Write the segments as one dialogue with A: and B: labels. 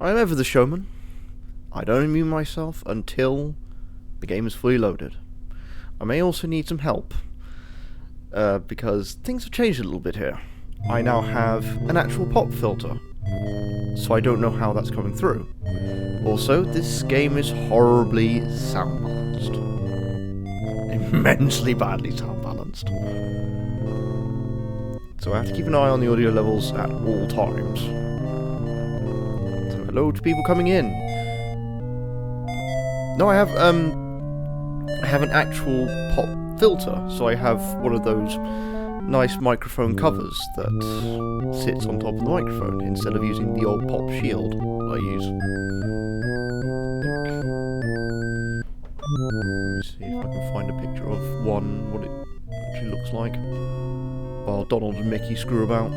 A: I'm ever the showman. I don't unmute myself until the game is fully loaded. I may also need some help, because things have changed a little bit here. I now have an actual pop filter, so I don't know how that's coming through. Also, this game is horribly sound balanced. Immensely badly sound balanced. So I have to keep an eye on the audio levels at all times. So hello to people coming in. No, I have an actual pop filter, so I have one of those nice microphone covers that sits on top of the microphone instead of using the old pop shield I use. Let me see if I can find a picture of one, what it actually looks like, while Donald and Mickey screw about.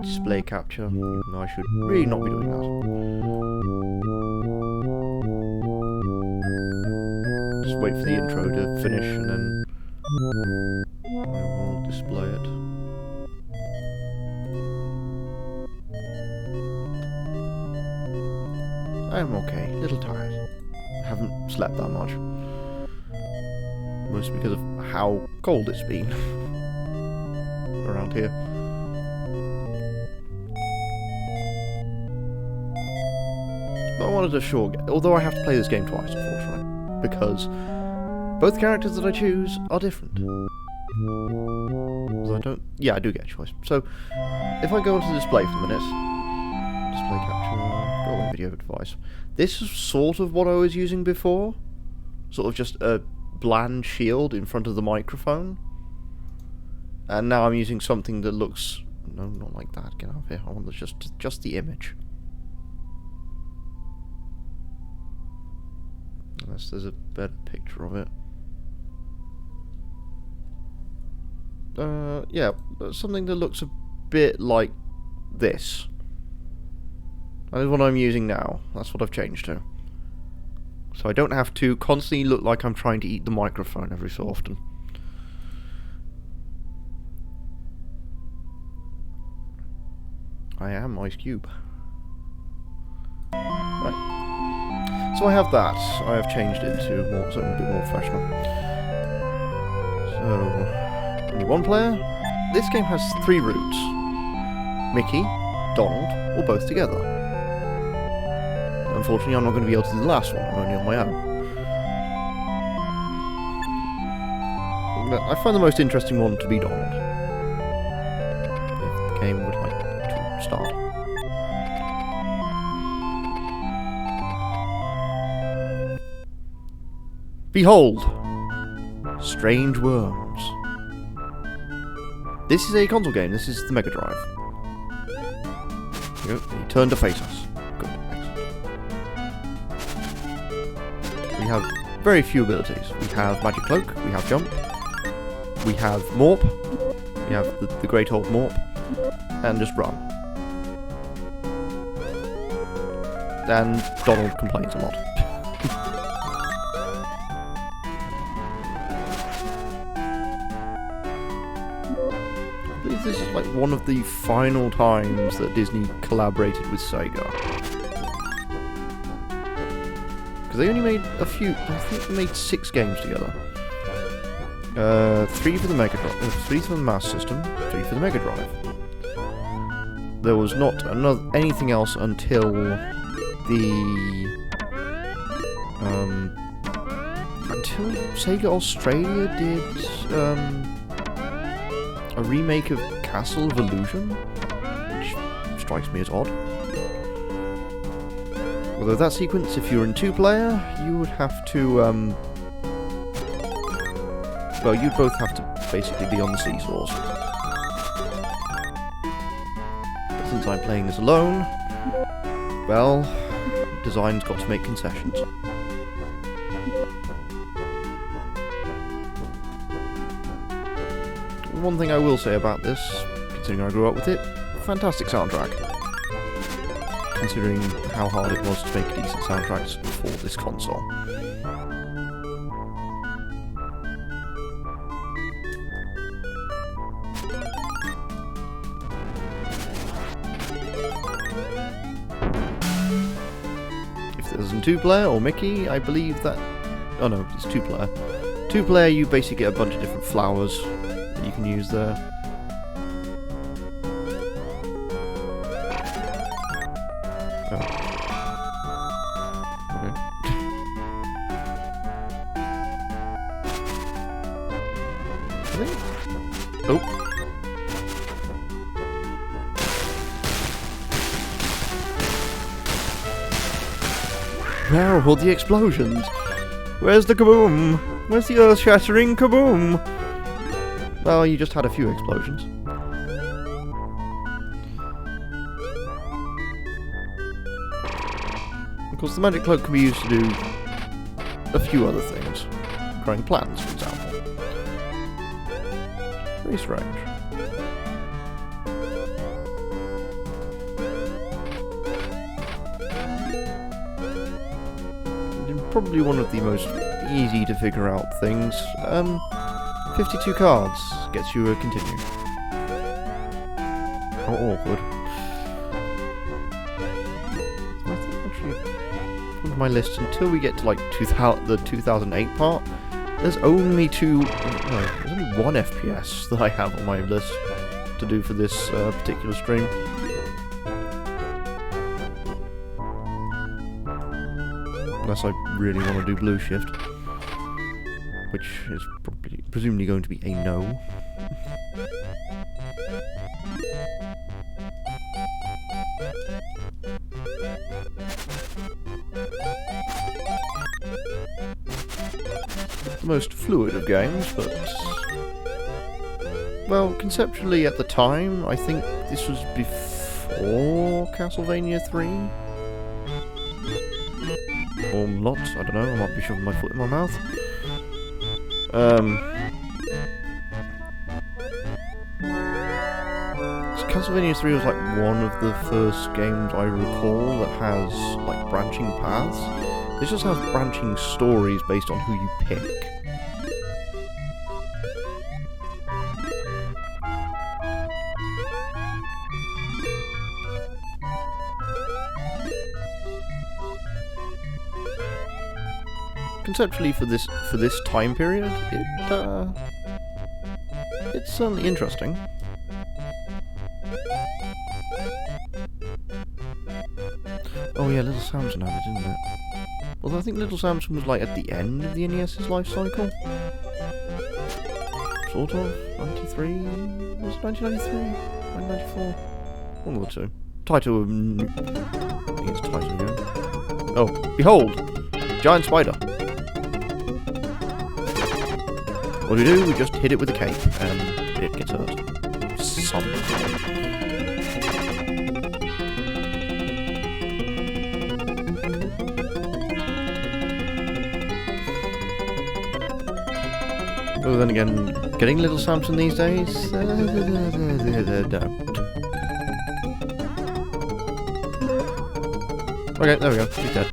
A: Display capture, even though I should really not be doing that. Just wait for the intro to finish and then I will display it. I'm okay, a little tired. I haven't slept that much. Mostly because of how cold it's been around here. I wanted a short game, although I have to play this game twice, unfortunately, because both characters that I choose are different. I do get a choice. So, if I go onto the display for a minute, display capture, go away video device. This is sort of what I was using before, sort of just a bland shield in front of the microphone, and now I'm using something that looks, no, not like that. Get out of here. I want just the image. Unless there's a better picture of it. Yeah, something that looks a bit like this. That is what I'm using now. That's what I've changed to. So I don't have to constantly look like I'm trying to eat the microphone every so often. I am Ice Cube. Right. So I have that. I have changed it to something a bit more professional. So, only one player. This game has 3 routes. Mickey, Donald, or both together. Unfortunately, I'm not going to be able to do the last one. I'm only on my own. But I find the most interesting one to be Donald. If the game would like to start. Behold! Strange Worms. This is a console game, this is the Mega Drive. There you go, he turned to face us. Good, excellent. We have very few abilities. We have Magic Cloak, we have Jump, we have Morp, we have the Great Old Morp, and just Run. And Donald complains a lot. This is like one of the final times that Disney collaborated with Sega. Because they only made a few, I think they made 6 games together. 3 for the Mega Drive, 3 for the Master System, 3 for the Mega Drive. There was not anything else until until Sega Australia did, a remake of Castle of Illusion, which strikes me as odd. Although that sequence, if you're in 2-player, you would have to, well, you'd both have to basically be on the seesaws. But since I'm playing this alone, well, design's got to make concessions. one thing I will say about this, considering I grew up with it, fantastic soundtrack. Considering how hard it was to make decent soundtracks for this console. If there's a 2-player or Mickey, I believe that... Oh no, it's 2-player. 2-player, you basically get a bunch of different flowers that you can use there. Oh. Okay. I think... Oh. Where are all the explosions? Where's the kaboom? Where's the earth-shattering kaboom? Well, you just had a few explosions. Of course, the magic cloak can be used to do a few other things. Growing plants, for example. Very strange. Probably one of the most easy to figure out things. 52 cards gets you a continue. How awkward. I think actually, on my list, until we get to like the 2008 part, there's only there's only one FPS that I have on my list to do for this particular stream. Unless I really want to do Blue Shift, which is presumably going to be a no. The most fluid of games, but... Well, conceptually at the time, I think this was before Castlevania 3? Or not, I don't know, I might be shoving my foot in my mouth. So Castlevania 3 was like one of the first games I recall that has like branching paths. This just has branching stories based on who you pick. Conceptually, for this time period, it's certainly interesting. Oh yeah, Little Samson had it, didn't it? Although I think Little Samson was like at the end of the NES's life cycle. Sort of. 93? Was it 1993? 1994? One of the two. Taito... I think it's Taito, yeah. Oh, behold! Giant spider. What do? We just hit it with a cape, and it gets hurt. Son. Well, then again, getting Little Samson these days? No. Okay, there we go. He's dead.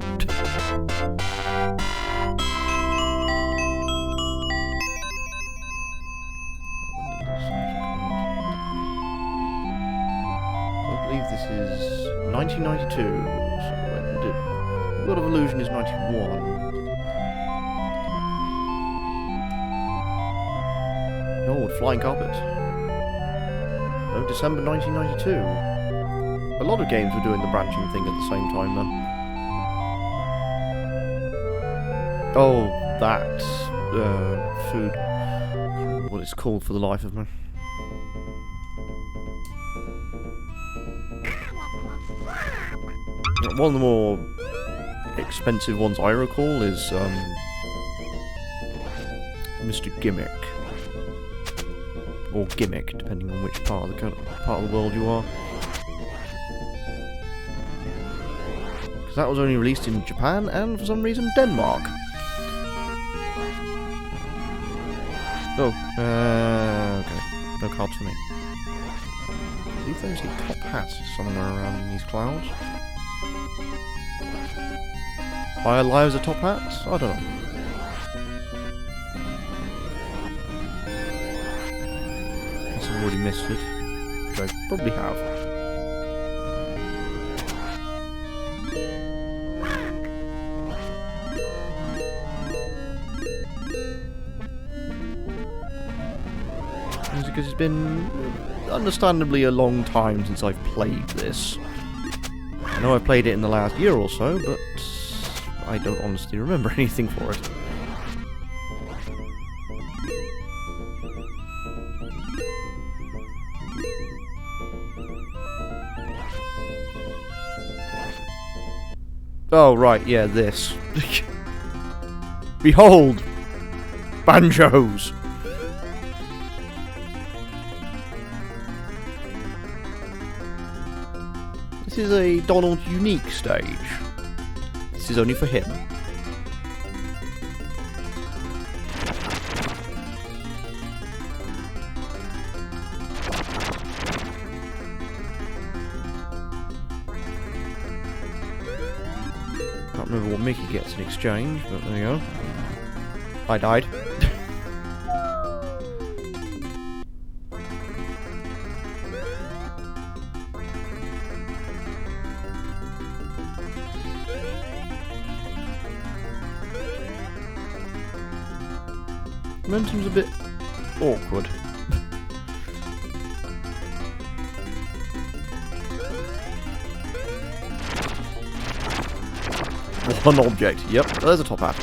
A: This is 1992, so when did World of Illusion is 91. Oh, Flying Carpet. No, December 1992. A lot of games were doing the branching thing at the same time then. Oh, that food. What it's called for the life of me. One of the more expensive ones I recall is Mr. Gimmick, or Gimmick, depending on which part of the world you are. Because that was only released in Japan and, for some reason, Denmark. Oh, okay. No cards for me. I believe there's a top hat somewhere around in these clouds. Are lives a top hats? I don't know. Guess I've already missed it. Which I probably have. Because it's been understandably a long time since I've played this. I know I've played it in the last year or so, but I don't honestly remember anything for it. Oh, right, yeah, this. Behold! Banjos! This is a Donald unique stage. This is only for him. Can't remember what Mickey gets in exchange, but there you go. I died. Momentum's a bit awkward. One object. Yep, there's a top hat.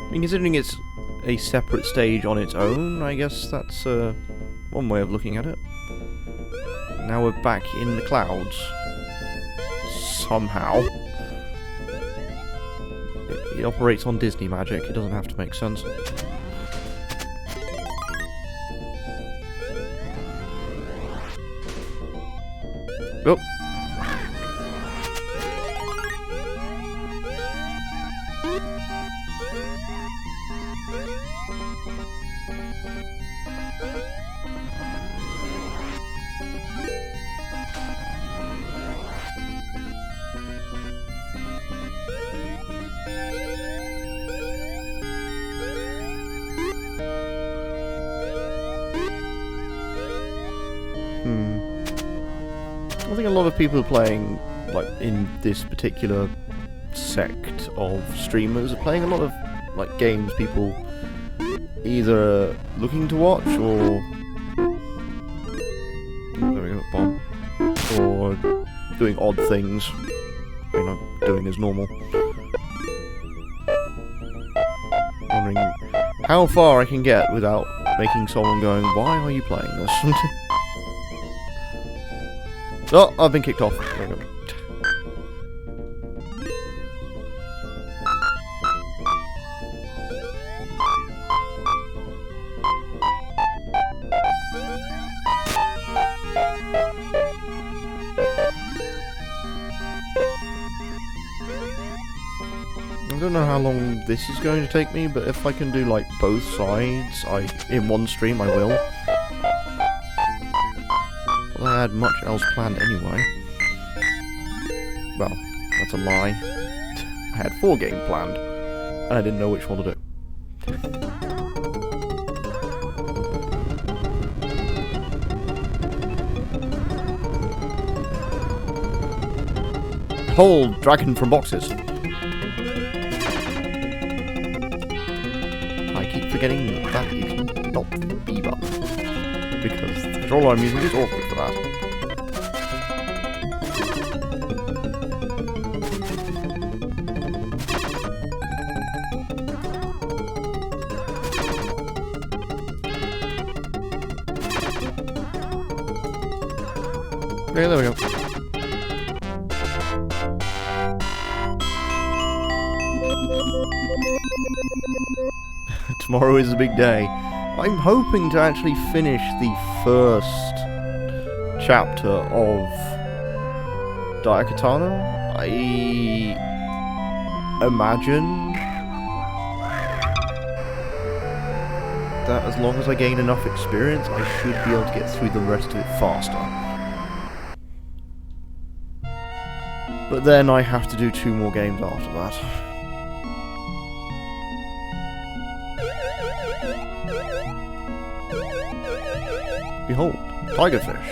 A: I mean, considering it's a separate stage on its own, I guess that's one way of looking at it. Now we're back in the clouds. Somehow. It operates on Disney magic, it doesn't have to make sense. Oh. I think a lot of people playing, like, in this particular sect of streamers are playing a lot of, like, games people either looking to watch or... There we go, bomb. Or doing odd things. You know, doing as normal. Wondering how far I can get without making someone going, why are you playing this? Oh, I've been kicked off. There we go. I don't know how long this is going to take me, but if I can do like both sides, in one stream I will. I had much else planned anyway. Well, that's a lie. I had 4 games planned, and I didn't know which one to do. Hold dragon from boxes. I keep forgetting that is not the B button, because the controller I'm using is awkward for that. Okay, there we go. Tomorrow is a big day. I'm hoping to actually finish the first chapter of Daikatana, I imagine that as long as I gain enough experience, I should be able to get through the rest of it faster. But then I have to do 2 more games after that. Behold, tigerfish.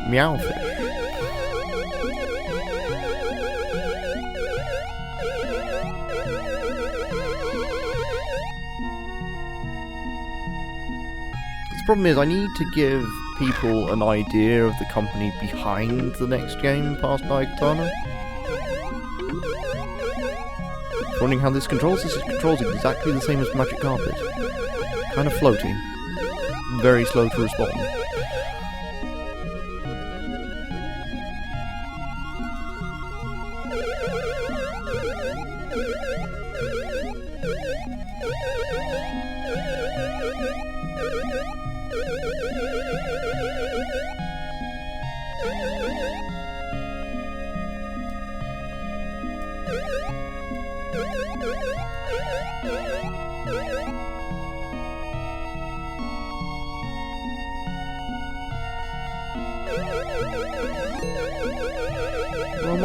A: Meowfish. The problem is I need to give people an idea of the company behind the next game past Daikatana. Wondering how this controls? This controls exactly the same as Magic Carpet. Kind of floaty. Very slow to respond.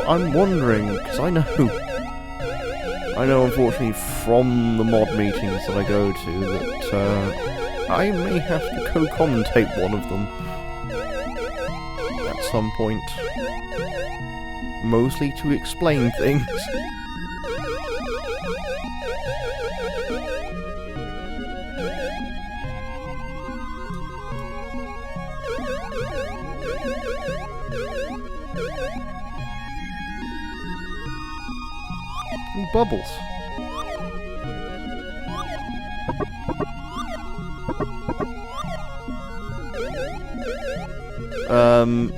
A: I'm wondering, because I know unfortunately from the mod meetings that I go to that I may have to co-commentate one of them at some point, mostly to explain things. Ooh, bubbles.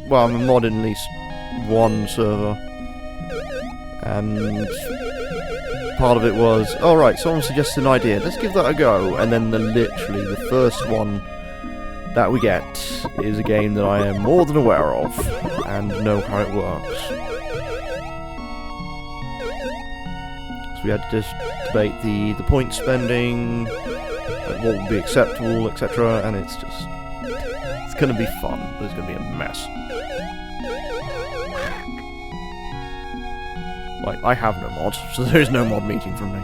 A: Well, I'm a mod in at least one server, and part of it was, alright, someone suggested an idea, let's give that a go, and then literally the first one that we get is a game that I am more than aware of, and know how it works. So we had to just debate the point spending, like what would be acceptable, etc., and it's going to be fun, but it's going to be a mess. Like, I have no mod, so there is no mod meeting from me.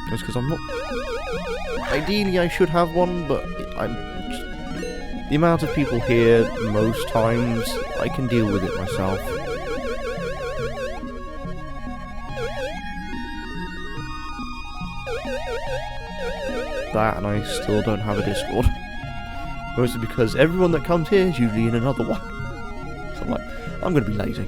A: Just because I'm not... Ideally I should have one, but the amount of people here, most times, I can deal with it myself. That, and I still don't have a Discord. Mostly because everyone that comes here is usually in another one. So I'm like, I'm going to be lazy.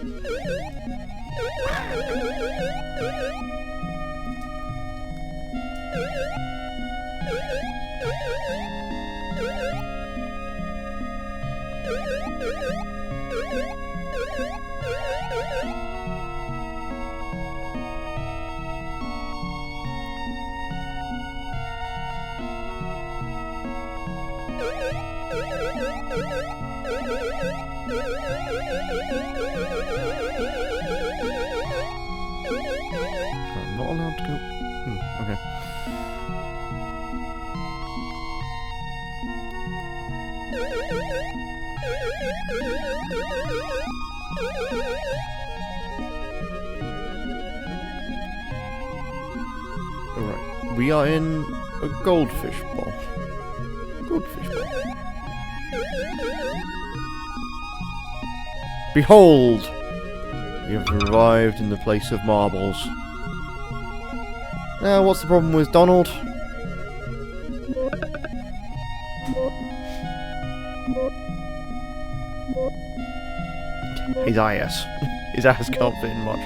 A: I'm not allowed to go... okay. Alright, we are in a goldfish bowl. Goldfish bowl. Behold! We have arrived in the place of marbles. Now, what's the problem with Donald? His ass. His ass can't fit in much.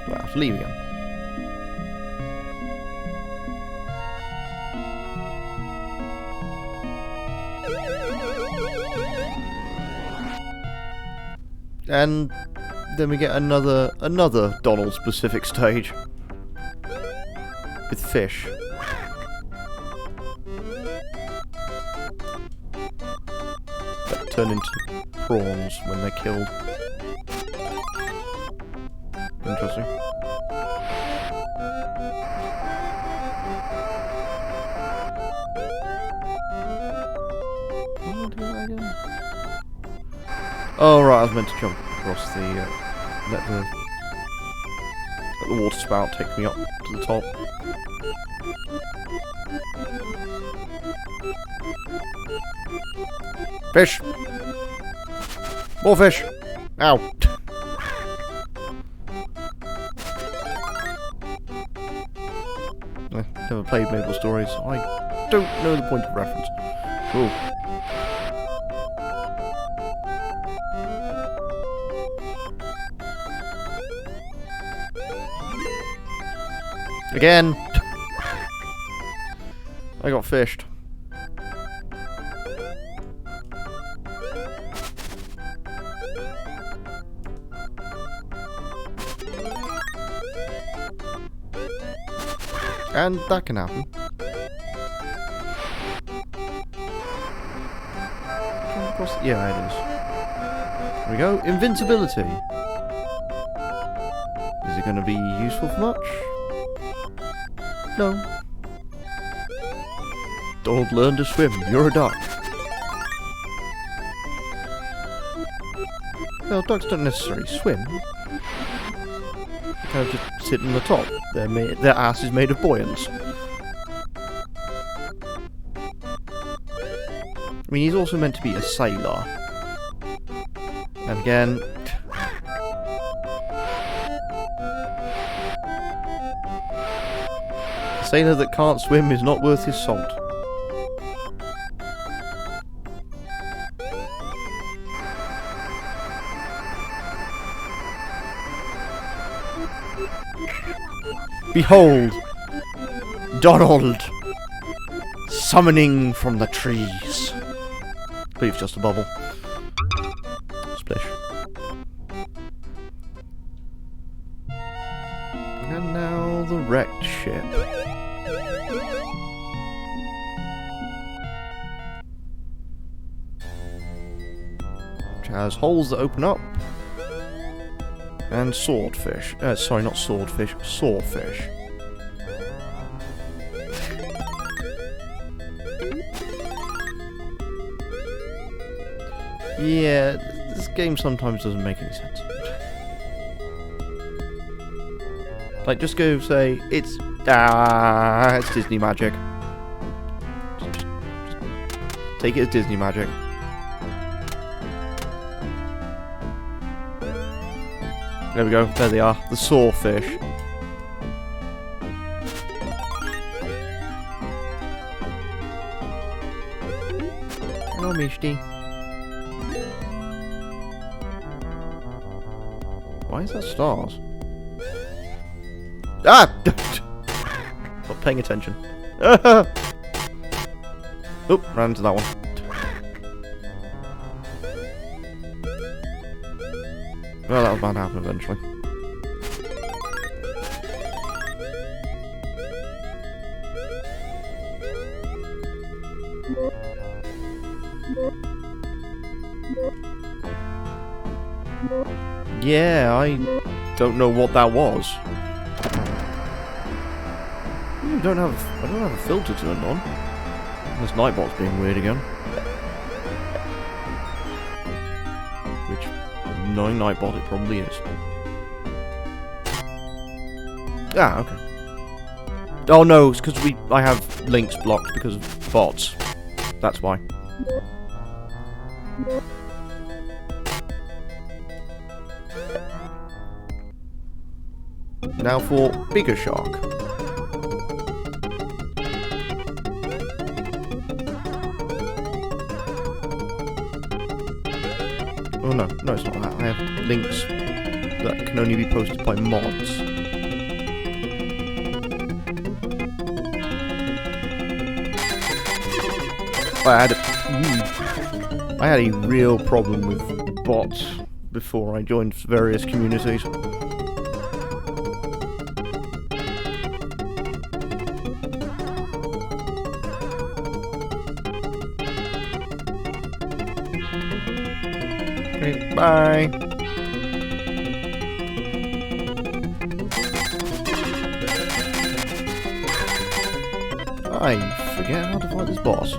A: Well, I have to leave again. And then we get another Donald specific stage with fish. turn into prawns when they're killed. Interesting. Oh right, I was meant to jump across the let the water spout take me up to the top. Fish! More fish! Ow! Never played Maple Stories. I don't know the point of reference. Cool. Again! I got fished. And that can happen. Yeah, it is. There we go. Invincibility. Is it going to be useful for much? No. Don't learn to swim. You're a duck. Well, ducks don't necessarily swim. They kind of just sit on the top. Their ass is made of buoyance. I mean, he's also meant to be a sailor. And again... a sailor that can't swim is not worth his salt. Behold! Donald! Summoning from the trees. I believe it's just a bubble. Splish. And now the wrecked ship. Which has holes that open up. And swordfish. Sorry, not swordfish. Sawfish. Yeah, this game sometimes doesn't make any sense. Like, just go say, it's Disney magic. Just take it as Disney magic. There we go, there they are, the sawfish. Hello, Mishti. Why is that stars? Ah! Not paying attention. Oop, ran into that one. Well, that was bound to happen eventually. Yeah, I don't know what that was. I don't have a filter turned on. This Nightbot's being weird again. Which, knowing Nightbot, it probably is. Ah, okay. Oh no, it's because I have links blocked because of bots. That's why. Now for bigger shark. Oh no, it's not that. I have links that can only be posted by mods. I had a real problem with bots before I joined various communities. Okay, bye. I forget how to fight this boss.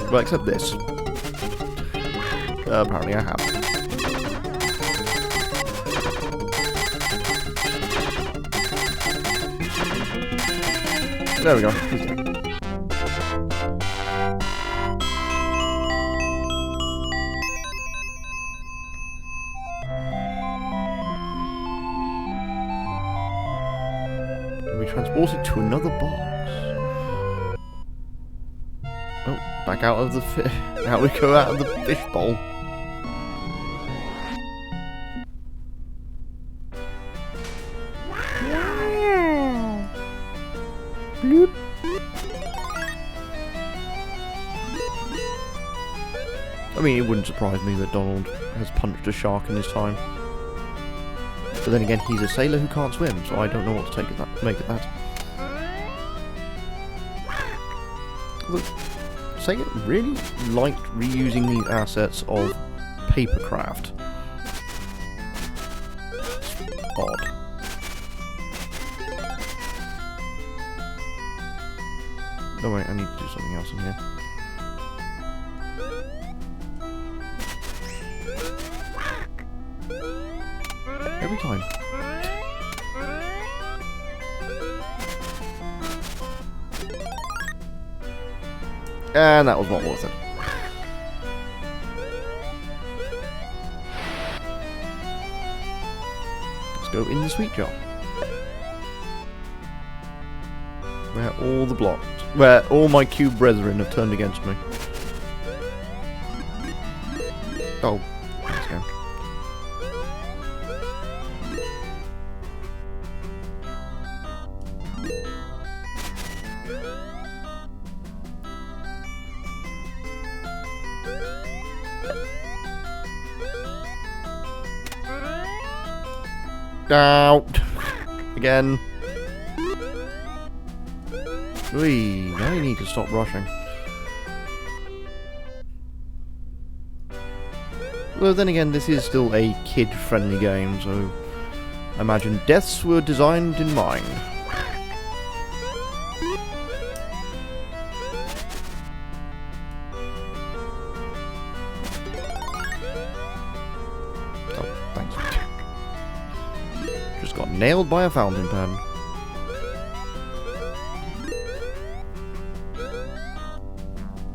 A: Well, except this. Apparently I have. There we go. He's dead. We transported to another box. Oh, back out of the now we go out of the fishbowl. Bloop. I mean, it wouldn't surprise me that Donald has punched a shark in his time. But then again, he's a sailor who can't swim, so I don't know what to make of that. Look, Sega really liked reusing these assets of papercraft. It's odd. Oh wait, I need to do something else in here. Every time. And that was not worth it. Let's go in the sweet jar. Where all the blocks, where all my cube brethren have turned against me. Oh, let's go. Out again. Whee, I need to stop rushing. Though then again, this is still a kid-friendly game, so I imagine deaths were designed in mind. Oh, thanks. Just got nailed by a fountain pen.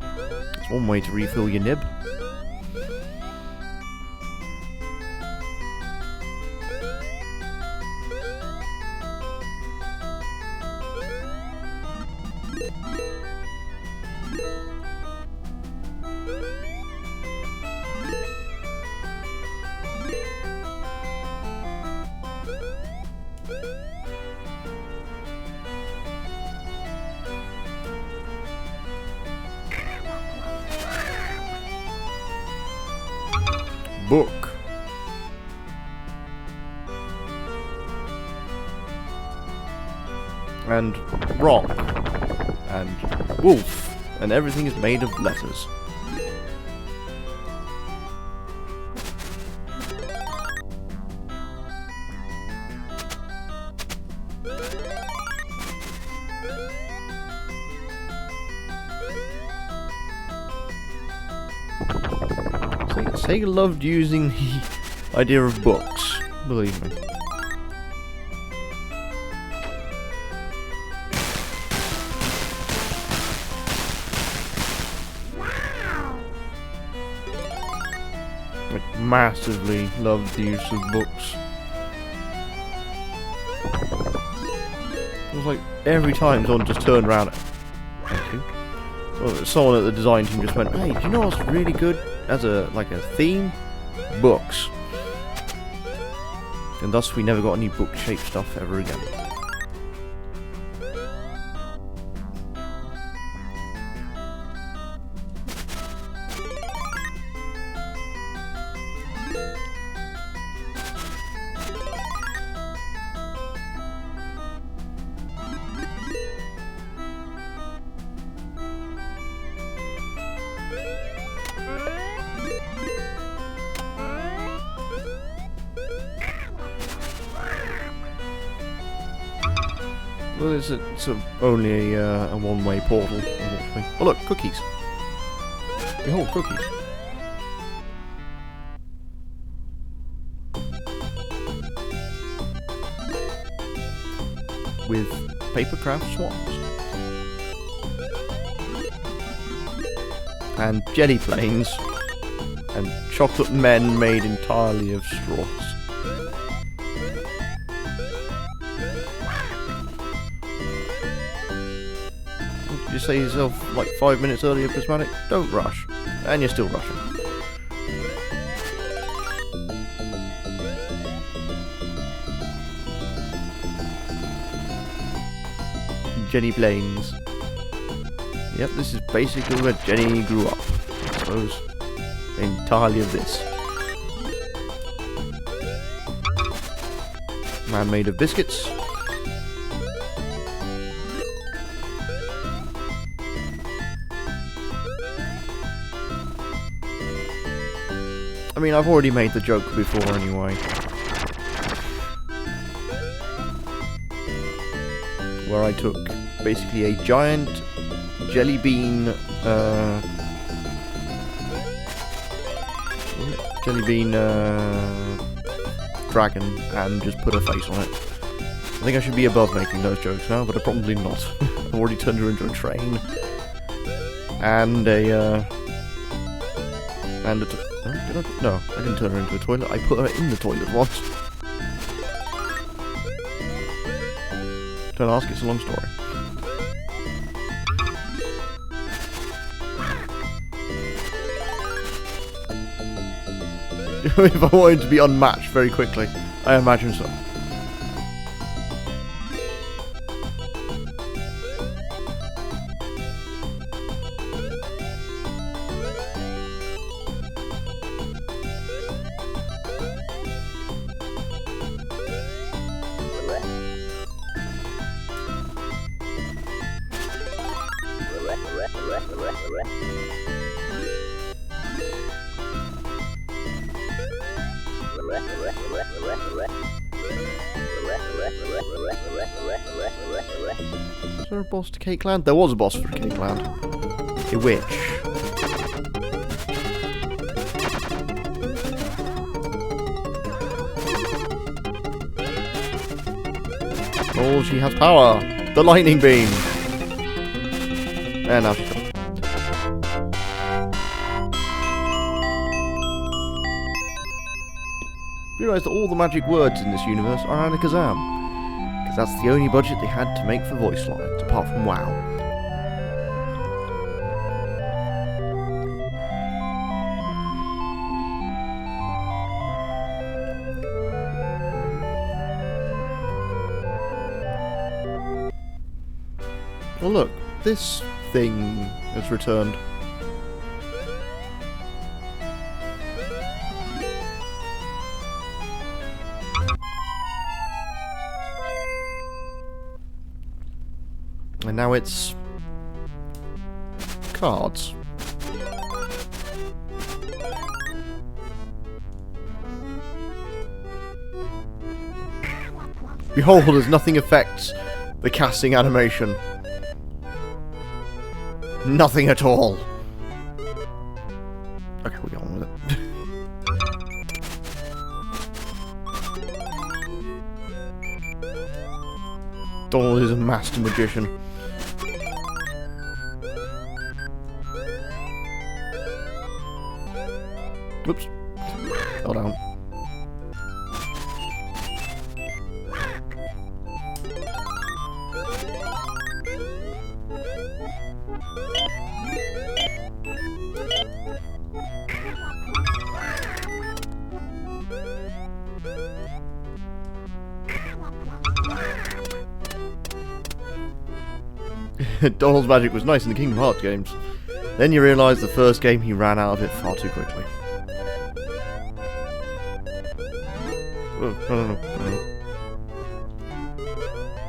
A: That's one way to refill your nib. Book. And rock. And wolf. And everything is made of letters. Sega loved using the idea of books, believe me. Like, massively loved the use of books. It was like every time someone just turned around. Thank you. Well, someone at the design team just went, "Hey, do you know what's really good as a theme? Books." And thus we never got any book-shaped stuff ever again. Well, only a one-way portal, unfortunately. Oh look, cookies. Behold, cookies. With papercraft swans. And jelly planes. And chocolate men made entirely of straws. You say yourself like 5 minutes earlier, Prismatic? Don't rush. And you're still rushing. Jenny Plains. Yep, this is basically where Jenny grew up, I suppose. Entirely of this. Man made of biscuits. I mean, I've already made the joke before anyway. Where I took basically a giant jelly bean, dragon and just put a face on it. I think I should be above making those jokes now, but I'm probably not. I've already turned her into a train. And no, I didn't turn her into a toilet. I put her in the toilet once. Don't ask, it's a long story. If I wanted to be unmatched very quickly, I imagine so. Is there a boss to Cake Land? There was a boss for Cake Land. A witch. Oh, she has power! The lightning beam! And now she's gone. Realise that all the magic words in this universe are Anakazam, because that's the only budget they had to make for voice lines, apart from WoW. Well look, this thing has returned. And now it's cards. Behold, as nothing affects the casting animation. Nothing at all. Okay, we'll get on with it. Donald is a master magician. Whoops. Fell down. Donald's magic was nice in the Kingdom Hearts games. Then you realise the first game he ran out of it far too quickly. Oh, no.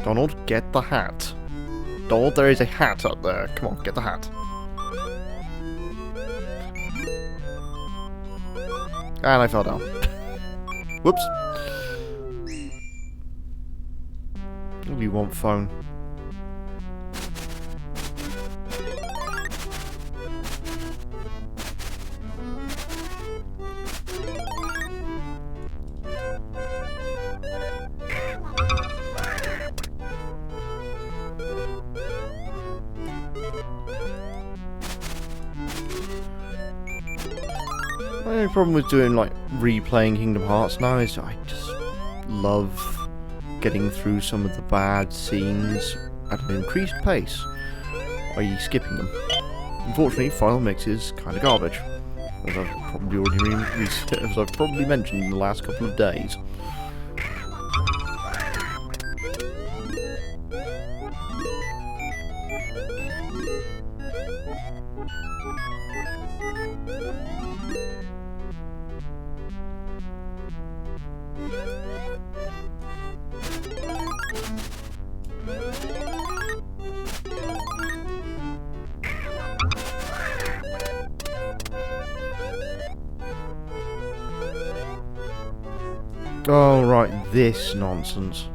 A: Donald, get the hat. Donald, there is a hat up there. Come on, get the hat. And I fell down. Whoops. We want phone. My only problem with doing, like, replaying Kingdom Hearts now is I just love getting through some of the bad scenes at an increased pace, i.e. skipping them. Unfortunately, Final Mix is kind of garbage, as I've probably as I've probably mentioned in the last couple of days. Oh, right, this nonsense.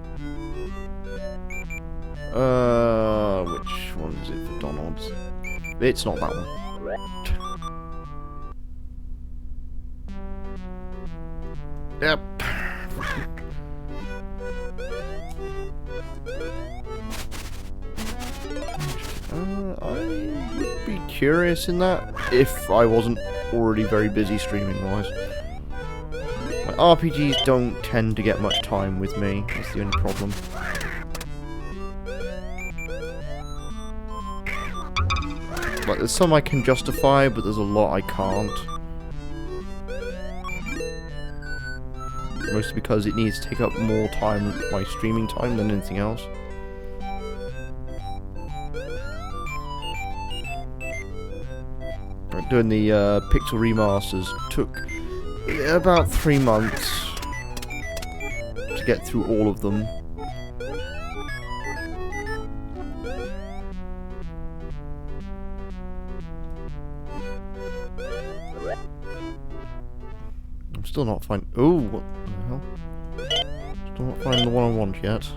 A: Which one is it for Donald's? It's not that one. Yep. I would be curious in that, if I wasn't already very busy streaming-wise. RPGs don't tend to get much time with me, that's the only problem. Like, there's some I can justify, but there's a lot I can't. Mostly because it needs to take up more time, my streaming time, than anything else. Doing the Pixel remasters took about 3 months to get through all of them. I'm still not finding. Ooh, what the hell? Still not finding the one I want yet.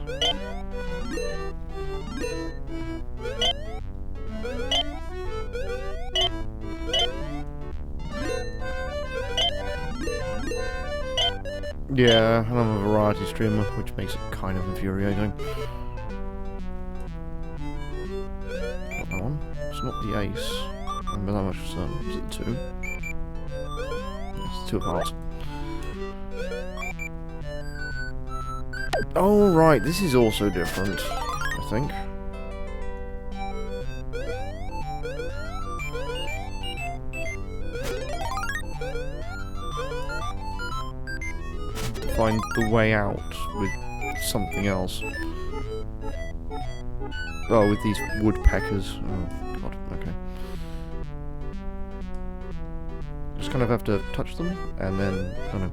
A: Yeah, and I'm a variety streamer, which makes it kind of infuriating. Not that one. It's not the ace. I remember that much for certain. Is it the 2? It's 2 of hearts. Oh, right, this is also different, I think. Find the way out with something else. Oh, with these woodpeckers. Oh, God, okay. Just kind of have to touch them, and then, I don't know.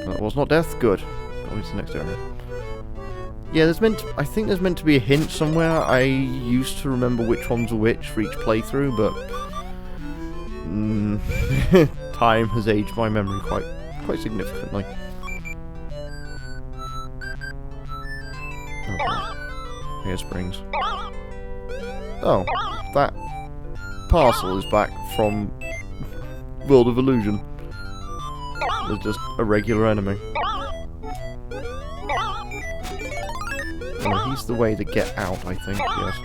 A: That was not death. Good. Going to the next area. Yeah, I think there's meant to be a hint somewhere. I used to remember which ones were which for each playthrough, but time has aged my memory quite significantly. Oh, here springs. Oh, that parcel is back from World of Illusion. There's just a regular enemy. Oh, he's the way to get out, I think, yes.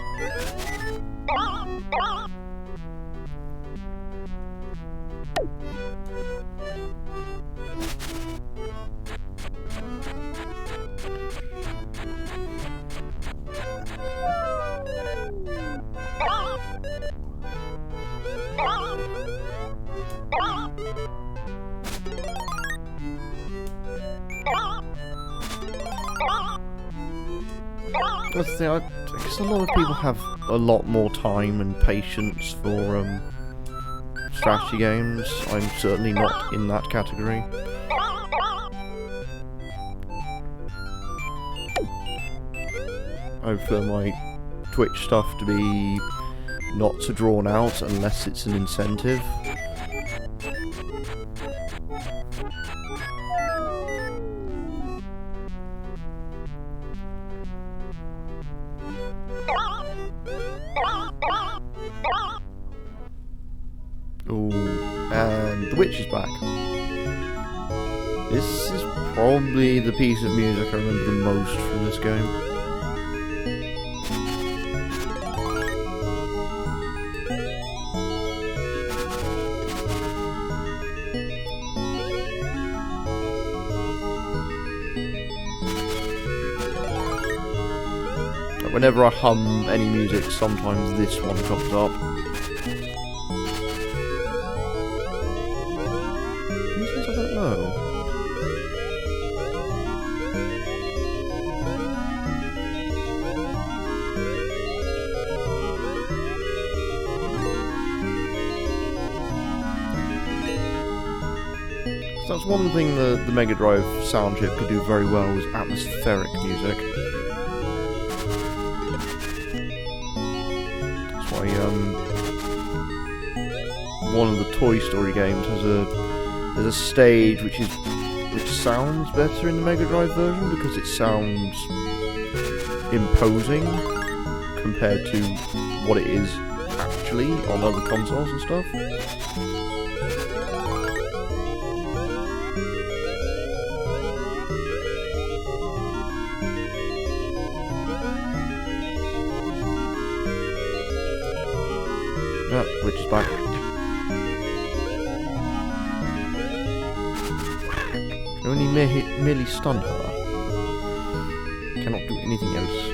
A: That's the thing, I guess a lot of people have a lot more time and patience for strategy games. I'm certainly not in that category. I prefer my Twitch stuff to be not so drawn out unless it's an incentive. Ooh, and the witch is back. This is probably the piece of music I remember the most from this game. Whenever I hum any music, sometimes this one comes up. Reasons I don't know. That's one thing the Mega Drive sound chip could do very well, was atmospheric music. That's why one of the Toy Story games there's a stage which sounds better in the Mega Drive version because it sounds imposing compared to what it is actually on other consoles and stuff. Which is back. Can only merely stun her. Cannot do anything else.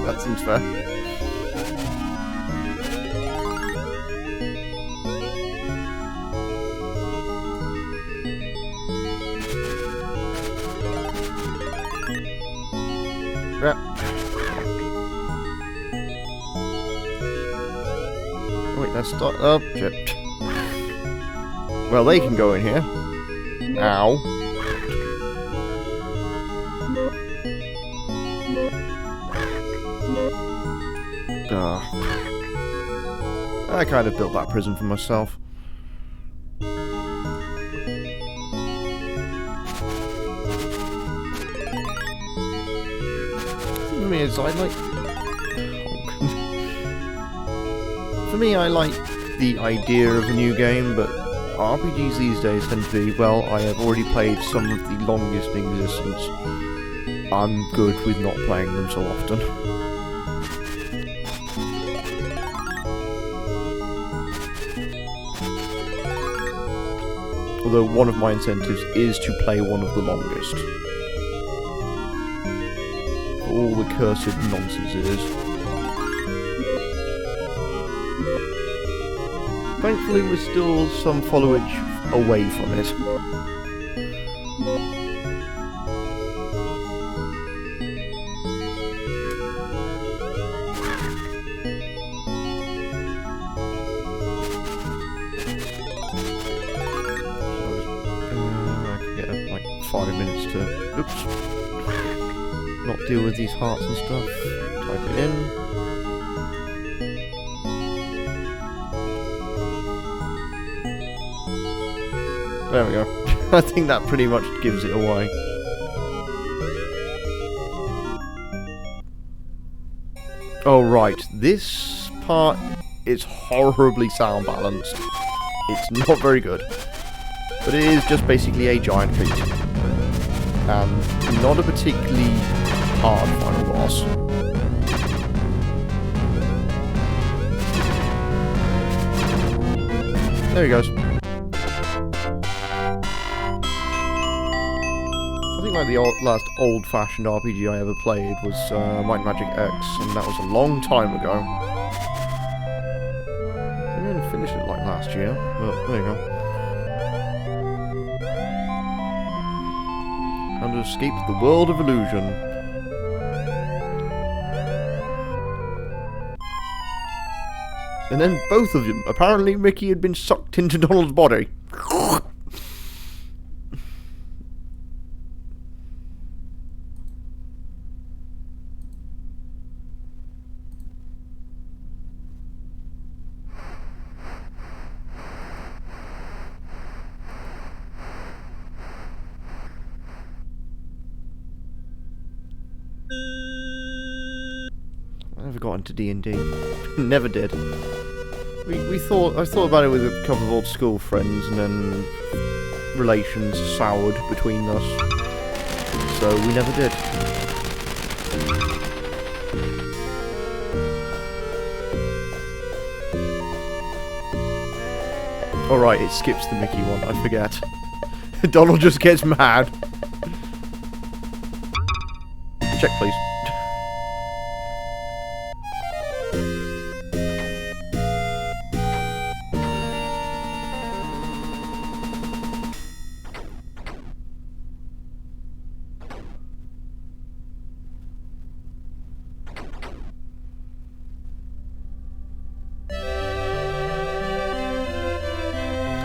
A: That seems fair. Yeah. Wait, that's start. Oh, shit. Well, they can go in here. Ow. I kind of built that prison for myself. The thing is, for me, I like the idea of a new game, but RPGs these days tend to be, well, I have already played some of the longest in existence. I'm good with not playing them so often. Although one of my incentives is to play one of the longest. For all the cursed nonsense it is. Thankfully we're still some followage away from it. I can get like 5 minutes to, oops, not deal with these hearts and stuff. Type it in. There we go. I think that pretty much gives it away. Oh right, this part is horribly sound balanced. It's not very good. But it is just basically a giant feat. And not a particularly hard final boss. There he goes. I think like the last old-fashioned RPG I ever played was Might and Magic X, and that was a long time ago. I didn't finish it like last year, but there you go. How to escape the world of illusion. And then both of them. Apparently Mickey had been sucked into Donald's body. got into D&D. Never did. I thought about it with a couple of old school friends, and then relations soured between us, so we never did. Alright, it skips the Mickey one, I forget. Donald just gets mad. Check, please.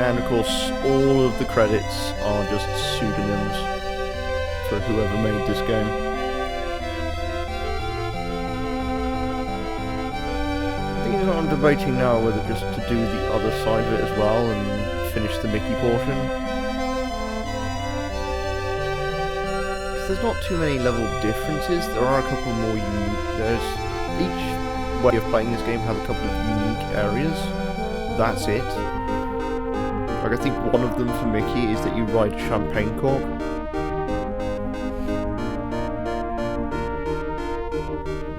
A: And of course, all of the credits are just pseudonyms for whoever made this game. The thing is, I'm debating now whether just to do the other side of it as well and finish the Mickey portion. Because there's not too many level differences. There are a couple more unique. Each way of playing this game has a couple of unique areas. That's it. Like, I think one of them for Mickey is that you ride a champagne cork.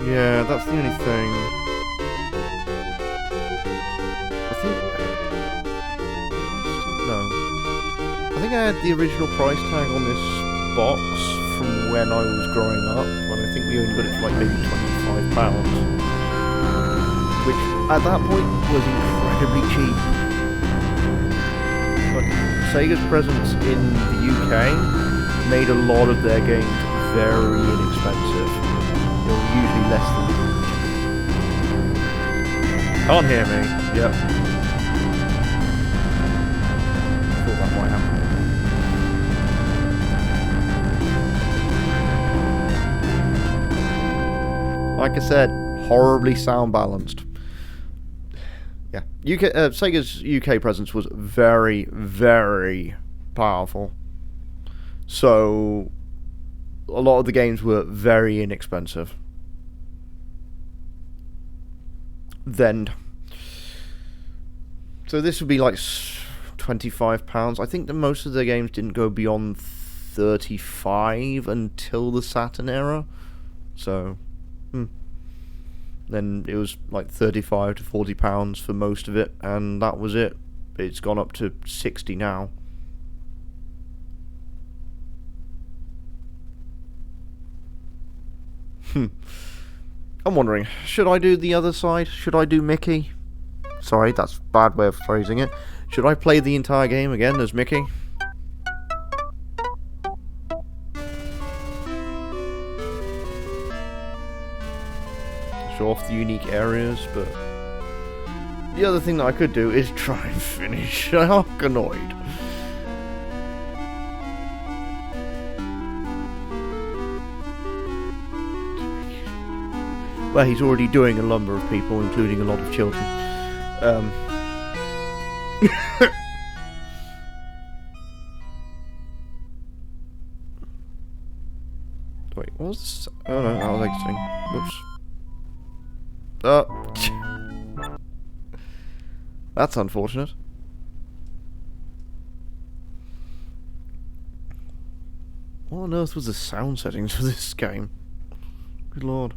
A: Yeah, that's the only thing. I think... No. I think I had the original price tag on this box from when I was growing up, when I think we only got it for like maybe £25. Which, at that point, was incredibly cheap. Sega's presence in the UK made a lot of their games very inexpensive. They were usually less than... Can't hear me. Yep. Thought that might happen. Like I said, horribly sound balanced. Yeah, Sega's UK presence was very, very powerful. So, a lot of the games were very inexpensive. Then, so this would be like £25. I think that most of the games didn't go beyond 35 until the Saturn era. So, then it was like £35 to £40 for most of it, and that was it. It's gone up to 60 now. I'm wondering, should I do the other side? Should I do Mickey? Sorry, that's a bad way of phrasing it. Should I play the entire game again as Mickey? Show off the unique areas, but the other thing that I could do is try and finish Arkanoid. Well, he's already doing a number of people, including a lot of children. Wait, what was this? Oh no, I was exiting. Whoops. That's unfortunate. What on earth was the sound settings for this game? Good lord.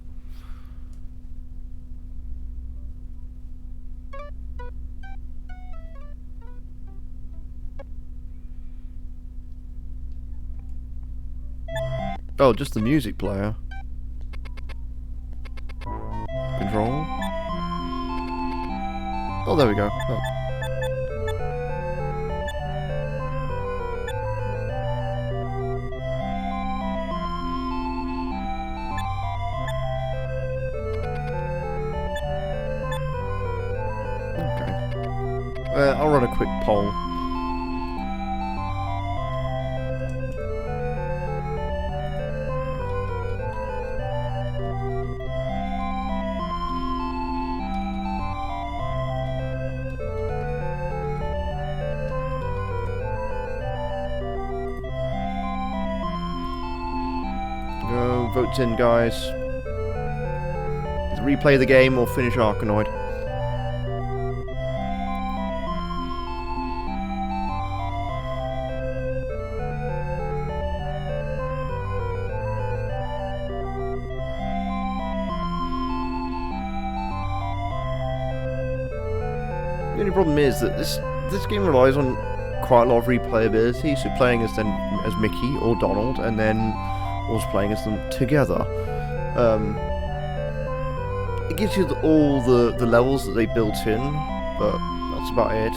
A: Oh, just the music player. Control. Oh, there we go. Oh. Okay. I'll run a quick poll. Votes in, guys. replay the game or finish Arkanoid. The only problem is that this game relies on quite a lot of replayability, so playing as Mickey or Donald, and then also playing as them together. It gives you all the levels that they built in, but that's about it.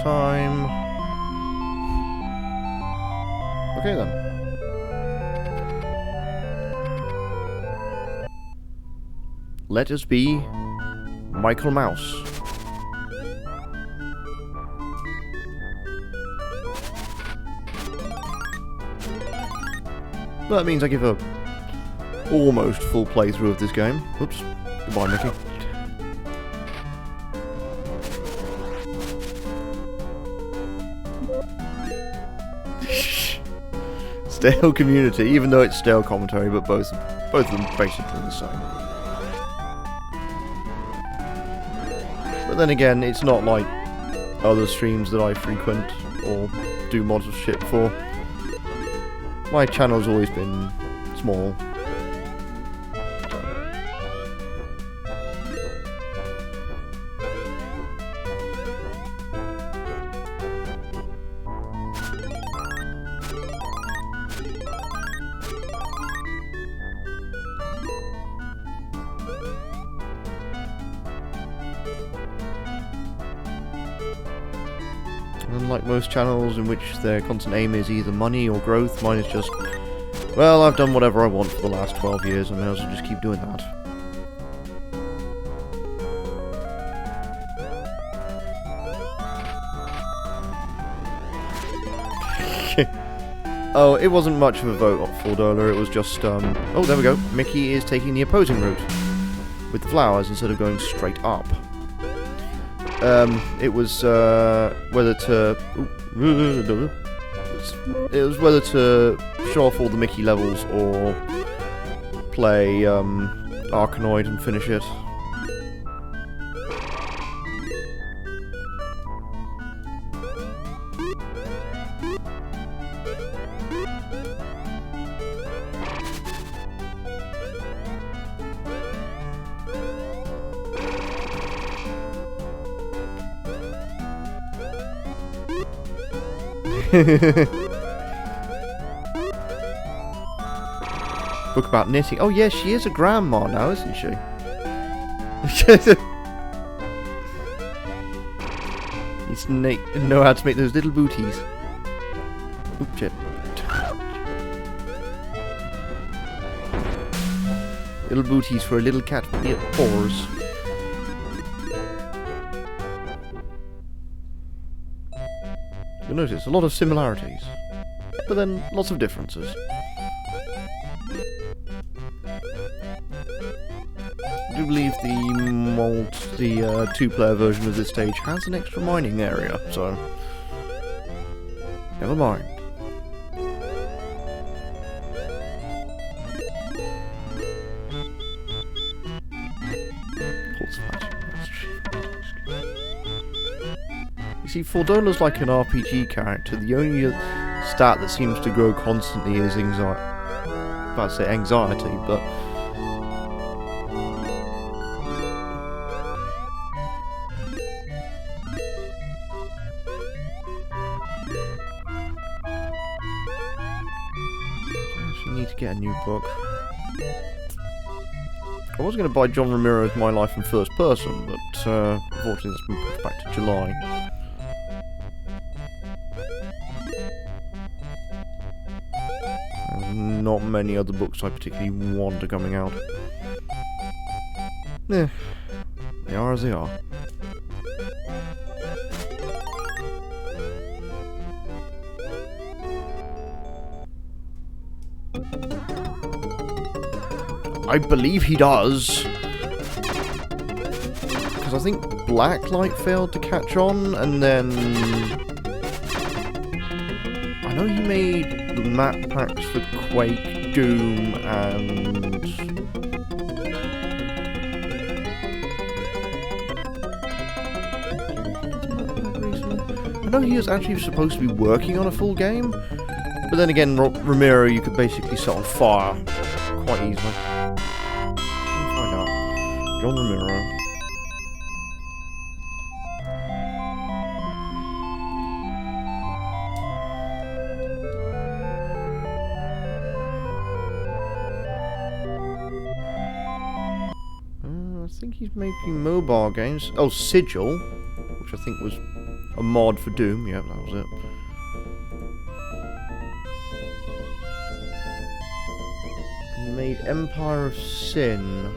A: Time. Okay then. Let us be Michael Mouse. That means I give a almost full playthrough of this game. Oops. Goodbye, Mickey. Stale Community, even though it's stale commentary, but both of them basically the same. But then again, it's not like other streams that I frequent or do mods of shit for. My channel's always been small. Unlike most channels in which their constant aim is either money or growth, mine is just, well, I've done whatever I want for the last 12 years, I may as well just keep doing that. Oh, it wasn't much of a vote for Dola, it was just, oh, there we go, Mickey is taking the opposing route with the flowers instead of going straight up. It was whether to show off all the Mickey levels or play Arkanoid and finish it. Book about knitting. Oh yeah, she is a grandma now, isn't she? You know how to make those little booties. Oops, shit. Little booties for a little cat paws. You'll notice a lot of similarities, but then lots of differences. I do believe the two-player version of this stage has an extra mining area, so never mind. You see, Fordola's like an RPG character. The only stat that seems to grow constantly is anxiety. I'm about to say anxiety, but I actually need to get a new book. I was going to buy John Romero's My Life in First Person, but unfortunately that's been pushed back to July. Not many other books I particularly want are coming out. Eh, they are as they are. I believe he does. Because I think Blacklight failed to catch on, and then... I know he made the map packs for Quake, Doom, and... I know he was actually supposed to be working on a full game, but then again, Ramiro you could basically set on fire quite easily. Let's find out. John Ramiro. I think he's making mobile games. Oh, Sigil, which I think was a mod for Doom. Yep, that was it. He made Empire of Sin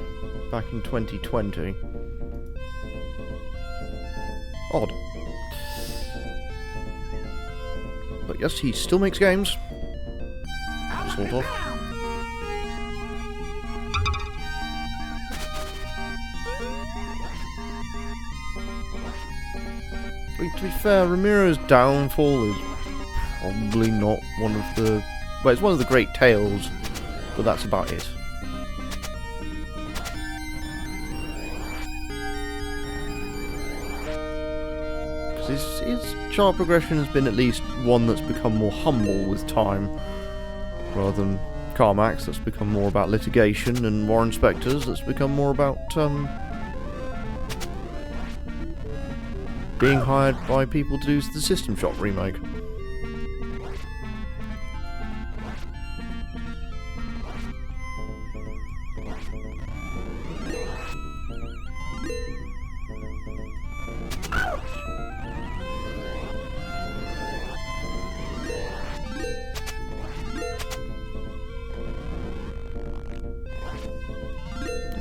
A: back in 2020. Odd. But yes, he still makes games. Sort of. To be fair, Ramiro's downfall is probably not one of the... Well, it's one of the great tales, but that's about it. Because his chart progression has been at least one that's become more humble with time, rather than Carmack's that's become more about litigation, and Warren Spector's that's become more about, being hired by people to do the System Shock remake.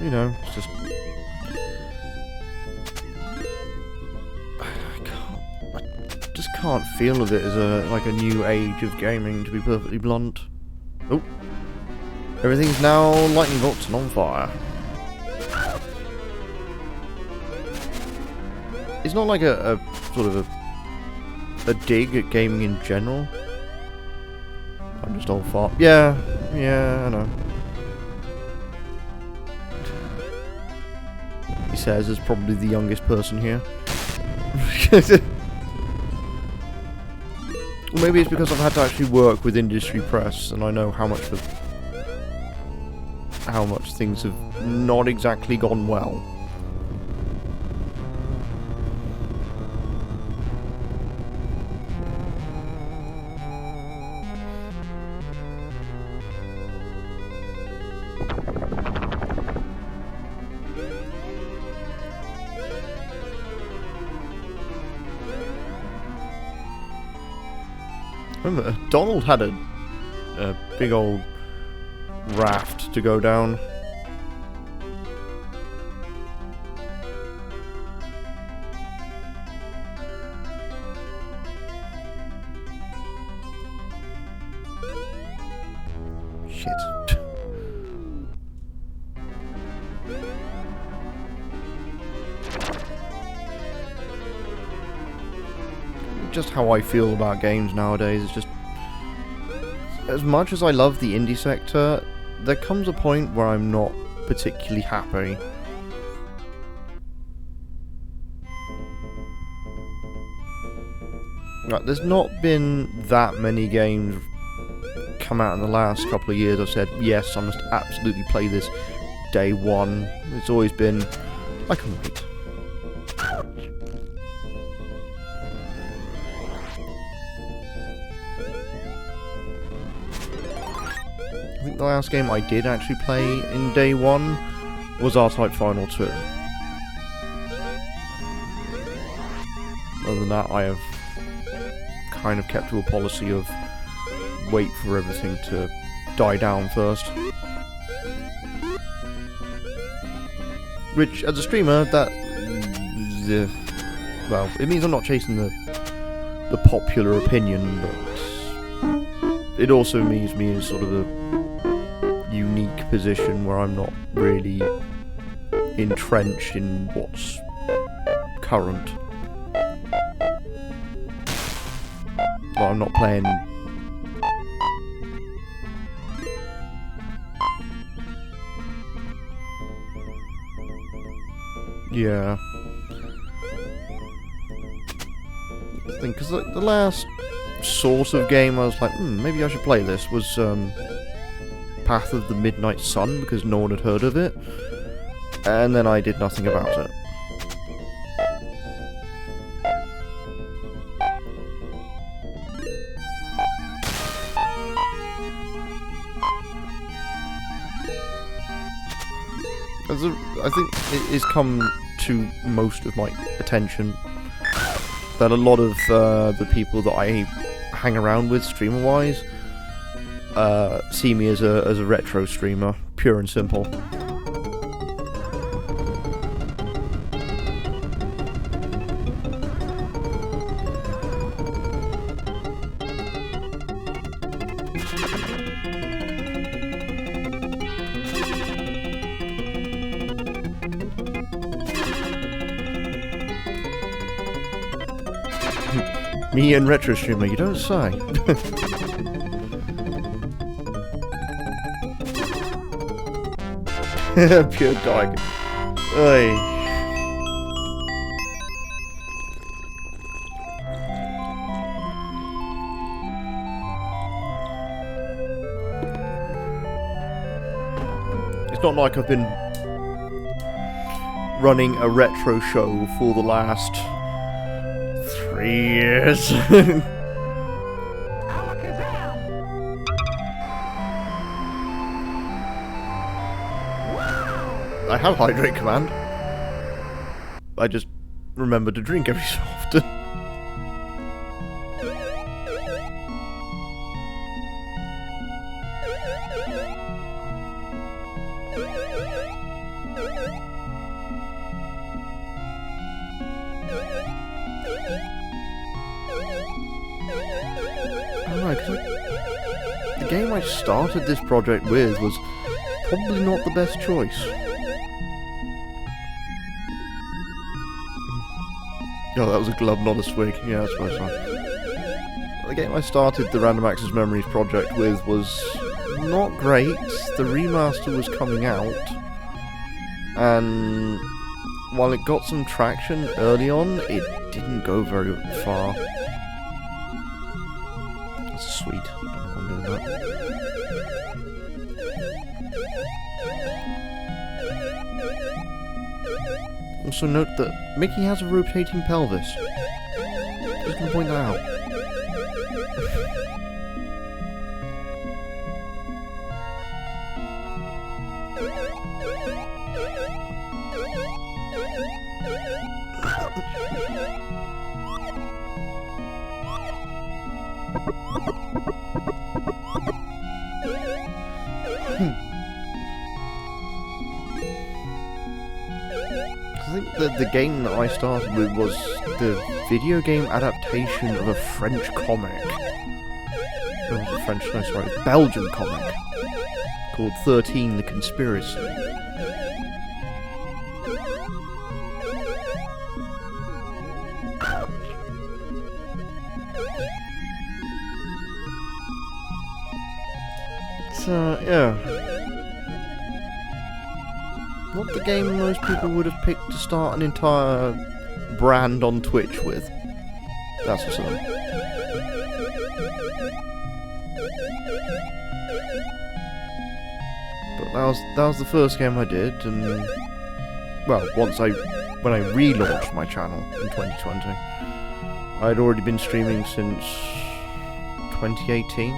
A: You know, it's just... can't feel of it as like a new age of gaming, to be perfectly blunt. Oh, everything's now lightning bolts and on fire. It's not like a sort of a dig at gaming in general. I'm just old fart. Yeah, I know. He says as probably the youngest person here. Or maybe it's because I've had to actually work with industry press, and I know how much things have not exactly gone well. Remember, Donald had a big old raft to go down. Shit. Just how I feel about games nowadays. It's just, as much as I love the indie sector, there comes a point where I'm not particularly happy. Right, there's not been that many games come out in the last couple of years I've said, yes, I must absolutely play this day one. It's always been, I can wait. I think the last game I did actually play in day one was R-Type Final 2. Other than that, I have kind of kept to a policy of wait for everything to die down first. Which, as a streamer, that... well, it means I'm not chasing the popular opinion, but it also means me as sort of a unique position where I'm not really entrenched in what's current. Well, I'm not playing... Yeah. I think, because the last sort of game I was like, maybe I should play this, was Path of the Midnight Sun, because no one had heard of it. And then I did nothing about it. I think it has come to most of my attention that a lot of the people that I hang around with streamer-wise see me as a retro streamer, pure and simple. Me and retro streamer, you don't say. Pure dog. Oi. It's not like I've been running a retro show for the last 3 years. I have hydrate command. I just remember to drink every so often. The game I started this project with was probably not the best choice. Oh, that was a glove, not a swig. Yeah, I suppose so. The game I started the Random Access Memories project with was not great. The remaster was coming out, and while it got some traction early on, it didn't go very far. That's sweet. I don't know why I'm doing that. Also note that Mickey has a rotating pelvis. Just gonna point that out. I think that the game that I started with was the video game adaptation of a French comic. No, it was a French, no, sorry, a Belgian comic called 13 The Conspiracy. So, yeah. Not the game most people would have picked to start an entire brand on Twitch with. That's for certain. But that was the first game I did, and well, when I relaunched my channel in 2020, I'd already been streaming since 2018.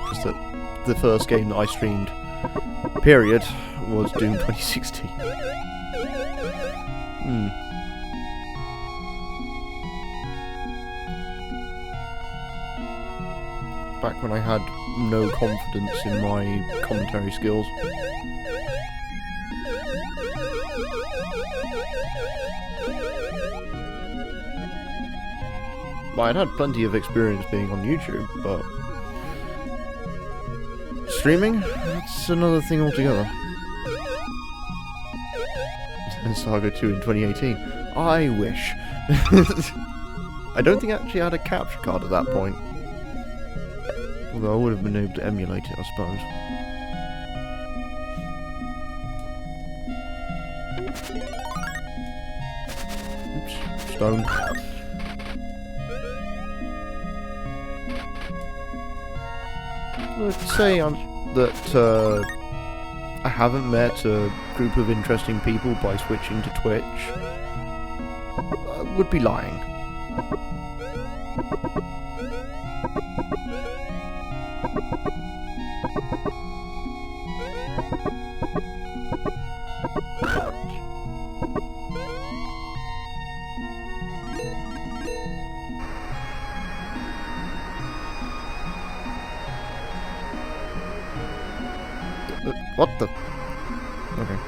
A: Just that the first game that I streamed, period, was Doom 2016. Back when I had no confidence in my commentary skills. Well, I'd had plenty of experience being on YouTube, but streaming, that's another thing altogether. And Saga 2 in 2018. I wish. I don't think I actually had a capture card at that point. Although I would have been able to emulate it, I suppose. Oops, stone. Let's say that I haven't met a group of interesting people by switching to Twitch. I would be lying. What the? Okay.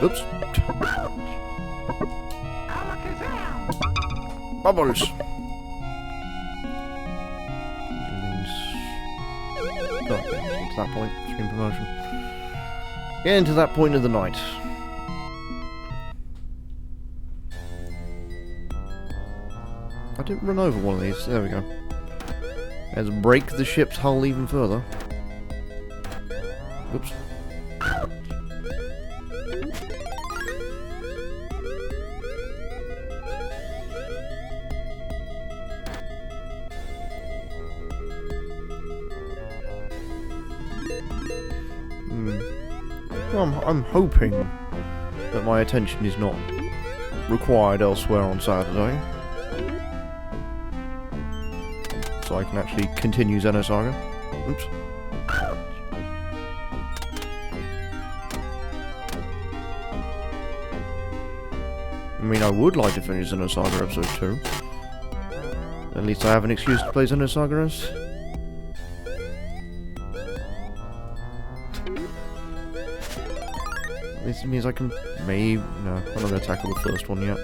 A: Oops. Bubbles. Oh, to that point. Stream promotion. Getting to that point of the night. I didn't run over one of these. There we go. Let's break the ship's hull even further. Oops. I'm hoping that my attention is not required elsewhere on Saturday, so I can actually continue Xenosaga. Oops. I mean, I would like to finish Xenosaga Episode 2. At least I have an excuse to play Xenosaga S. This means I can maybe... No, I'm not going to tackle the first one yet.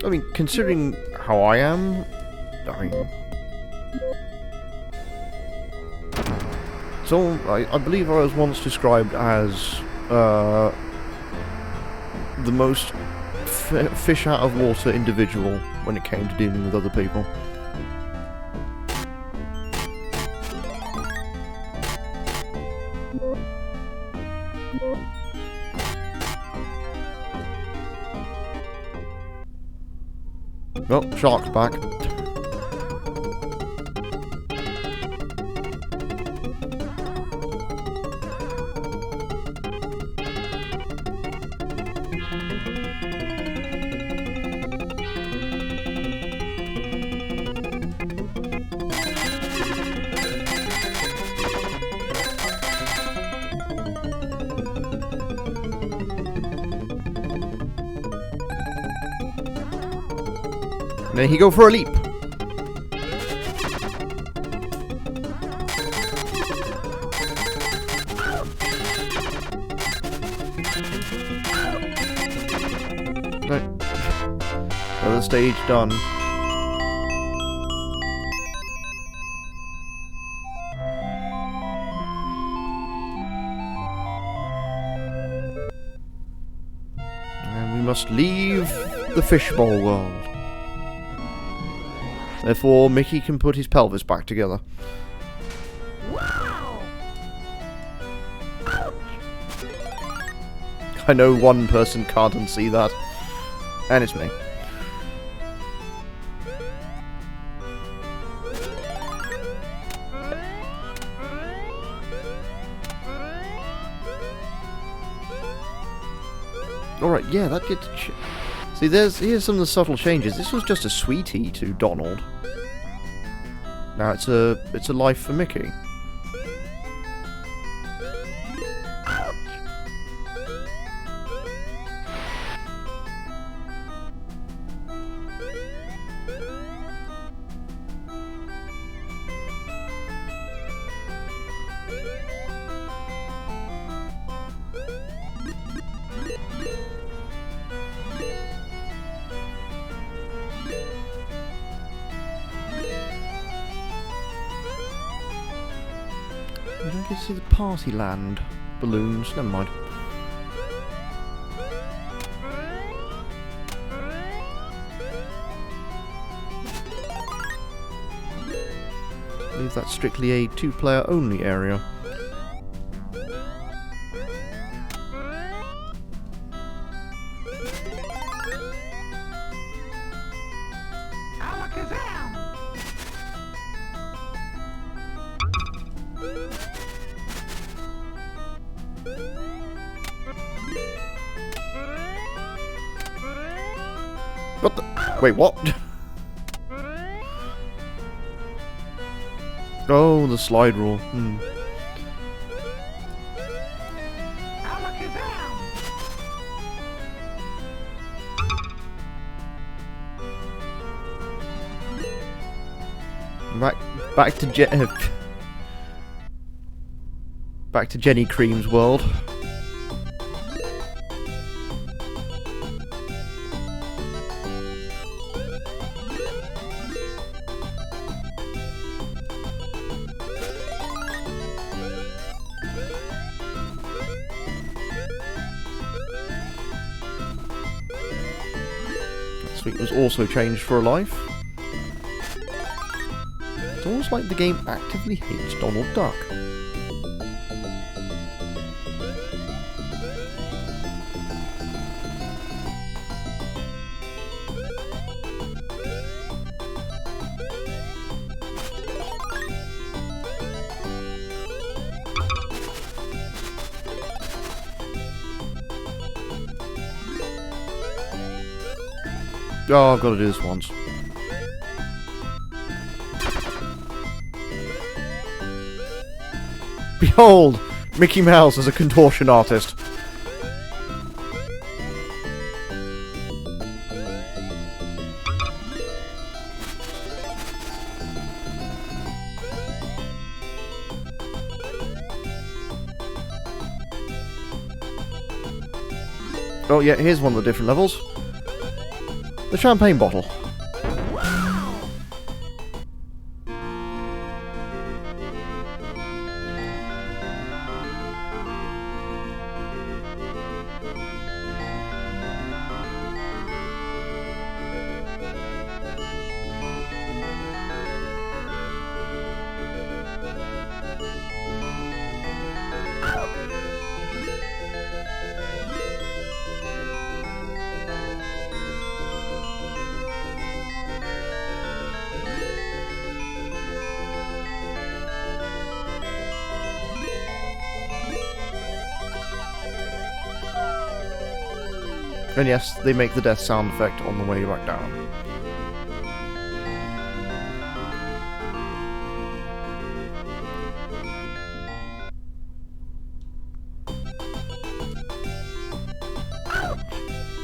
A: I mean, considering how I am... I mean... So, I believe I was once described as... the most fish out of water individual when it came to dealing with other people. Oh, shark's back. And then he go for a leap. Right. Another stage done. And we must leave the fishbowl world. Therefore, Mickey can put his pelvis back together. Wow. I know one person can't unsee that. And it's me. Alright, yeah, that did... See, here's some of the subtle changes. This was just a sweetie to Donald. Now it's a life for Mickey. We don't get to see the party land balloons. Never mind. I believe that's strictly a two-player only area. What the? Wait, what? Oh, the slide rule. Back to Jenny Cream's world. Sweet was also changed for a life. It's almost like the game actively hates Donald Duck. Oh, I've got to do this once. Behold! Mickey Mouse as a contortion artist. Oh yeah, here's one of the different levels. The champagne bottle. And yes, they make the death sound effect on the way back down.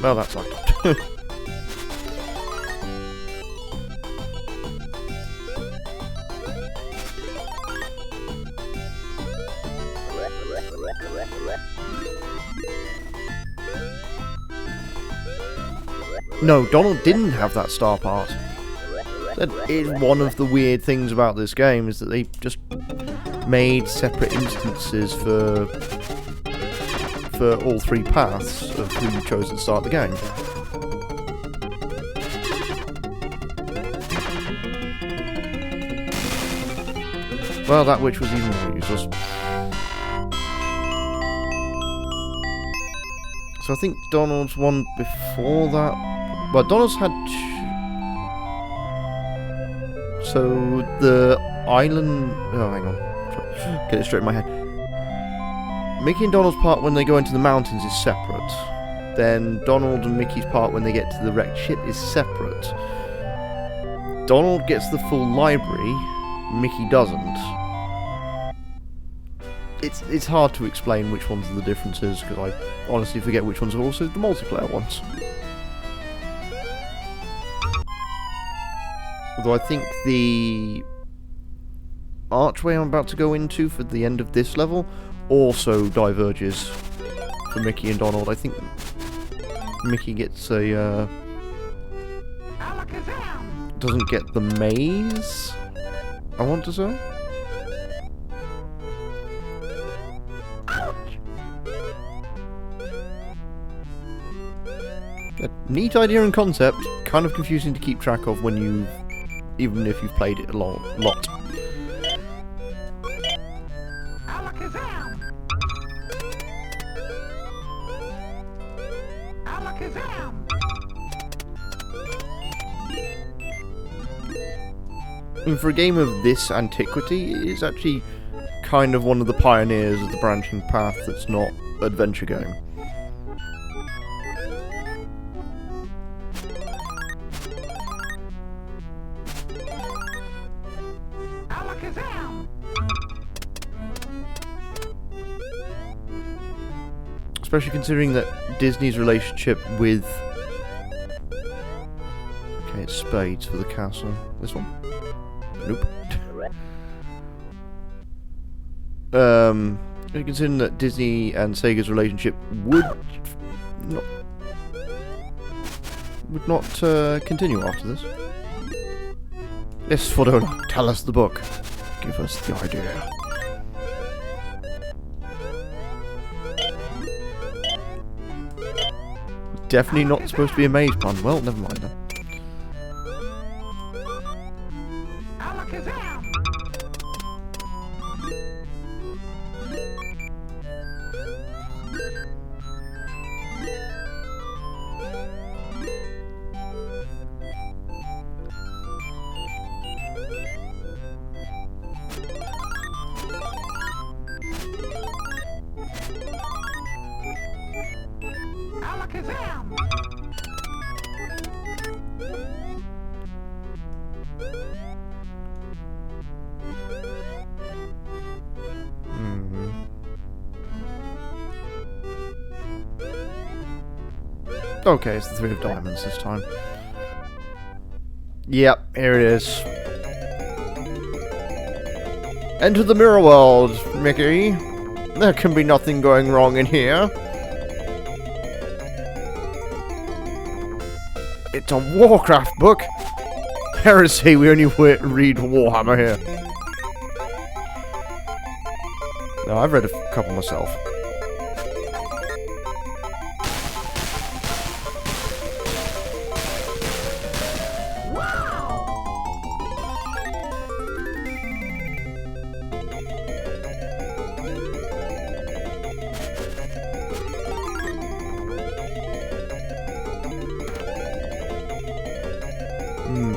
A: Well, that sucked. No, Donald didn't have that star part. That is one of the weird things about this game, is that they just made separate instances for all three paths of who you chose to start the game. Well, that witch was even more useless. So I think Donald's one before that. Well, Donald's had... So, the island... Oh, hang on. Get it straight in my head. Mickey and Donald's part when they go into the mountains is separate. then Donald and Mickey's part when they get to the wrecked ship is separate. Donald gets the full library, Mickey doesn't. It's hard to explain which ones are the differences, because I honestly forget which ones are also the multiplayer ones. Although I think the archway I'm about to go into for the end of this level also diverges for Mickey and Donald. I think Mickey gets a doesn't get the maze, I want to say. A neat idea and concept, kind of confusing to keep track of when you, even if you've played it a lot.
B: Alakazam! Alakazam!
A: And for a game of this antiquity, it is actually kind of one of the pioneers of the branching path that's not adventure game.
B: Alakazam!
A: Especially considering that Disney's relationship with... Okay, it's spades for the castle. This one? Nope. Considering that Disney and Sega's relationship would not continue after this. Yes, Fodona, tell us the book. Give us the idea. Definitely not supposed to be a maze pun. Well, never mind then.
B: Alakazam! Alakazam!
A: Okay, it's the Three of Diamonds this time. Yep, here it is. Enter the mirror world, Mickey. There can be nothing going wrong in here. It's a Warcraft book. Heresy, we only read Warhammer here. No, I've read a couple myself.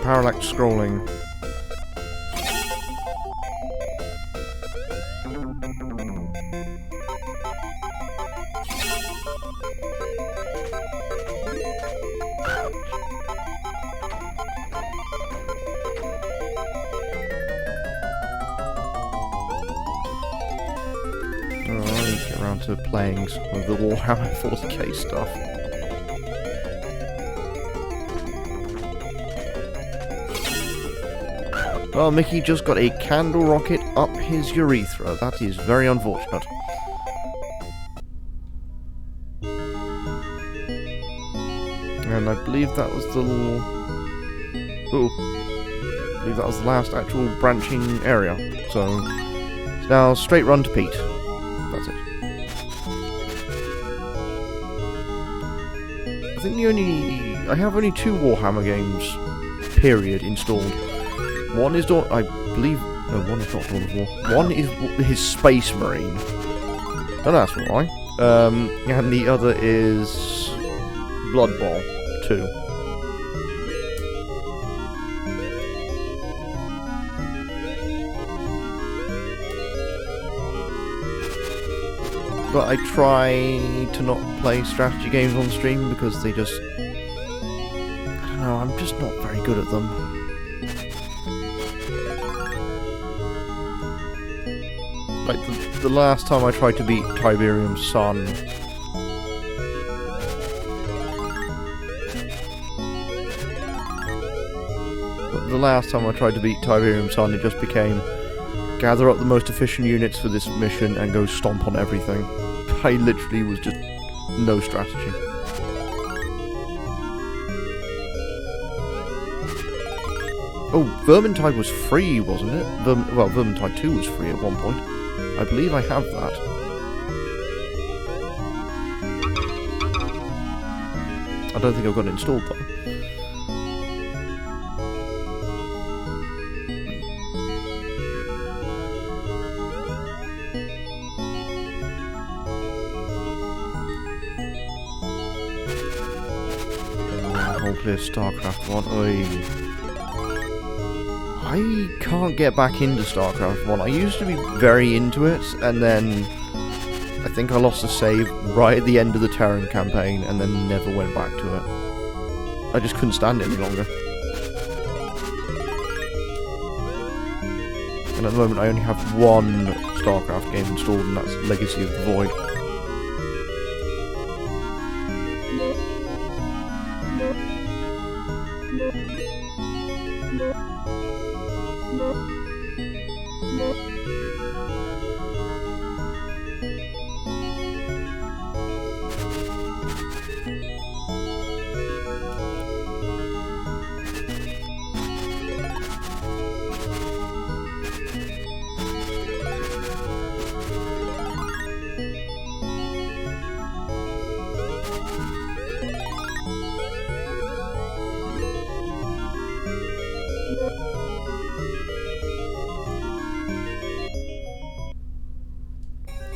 A: Parallax scrolling. I need to get around to playing some of the Warhammer 40k stuff. Well, Mickey just got a candle rocket up his urethra. That is very unfortunate. And I believe that was the... Ooh. I believe that was the last actual branching area. So, it's now straight run to Pete. That's it. I think I have only 2 Warhammer games, period, installed. One is I believe... No, one is not Dawn of War. One is his Space Marine. No, that's right. And the other is... Blood Bowl 2. but I try to not play strategy games on stream because they just... I don't know, I'm just not very good at them. Like, the last time I tried to beat Tiberium's Sun... The last time I tried to beat Tiberium's Sun, it just became... gather up the most efficient units for this mission and go stomp on everything. I literally was just no strategy. Oh, Vermintide was free, wasn't it? Well, Vermintide 2 was free at one point. I believe I have that. I don't think I've got it installed though. Clear StarCraft 1. Oy. I can't get back into StarCraft 1. I used to be very into it, and then I think I lost a save right at the end of the Terran campaign, and then never went back to it. I just couldn't stand it any longer. And at the moment I only have one StarCraft game installed, and that's Legacy of the Void.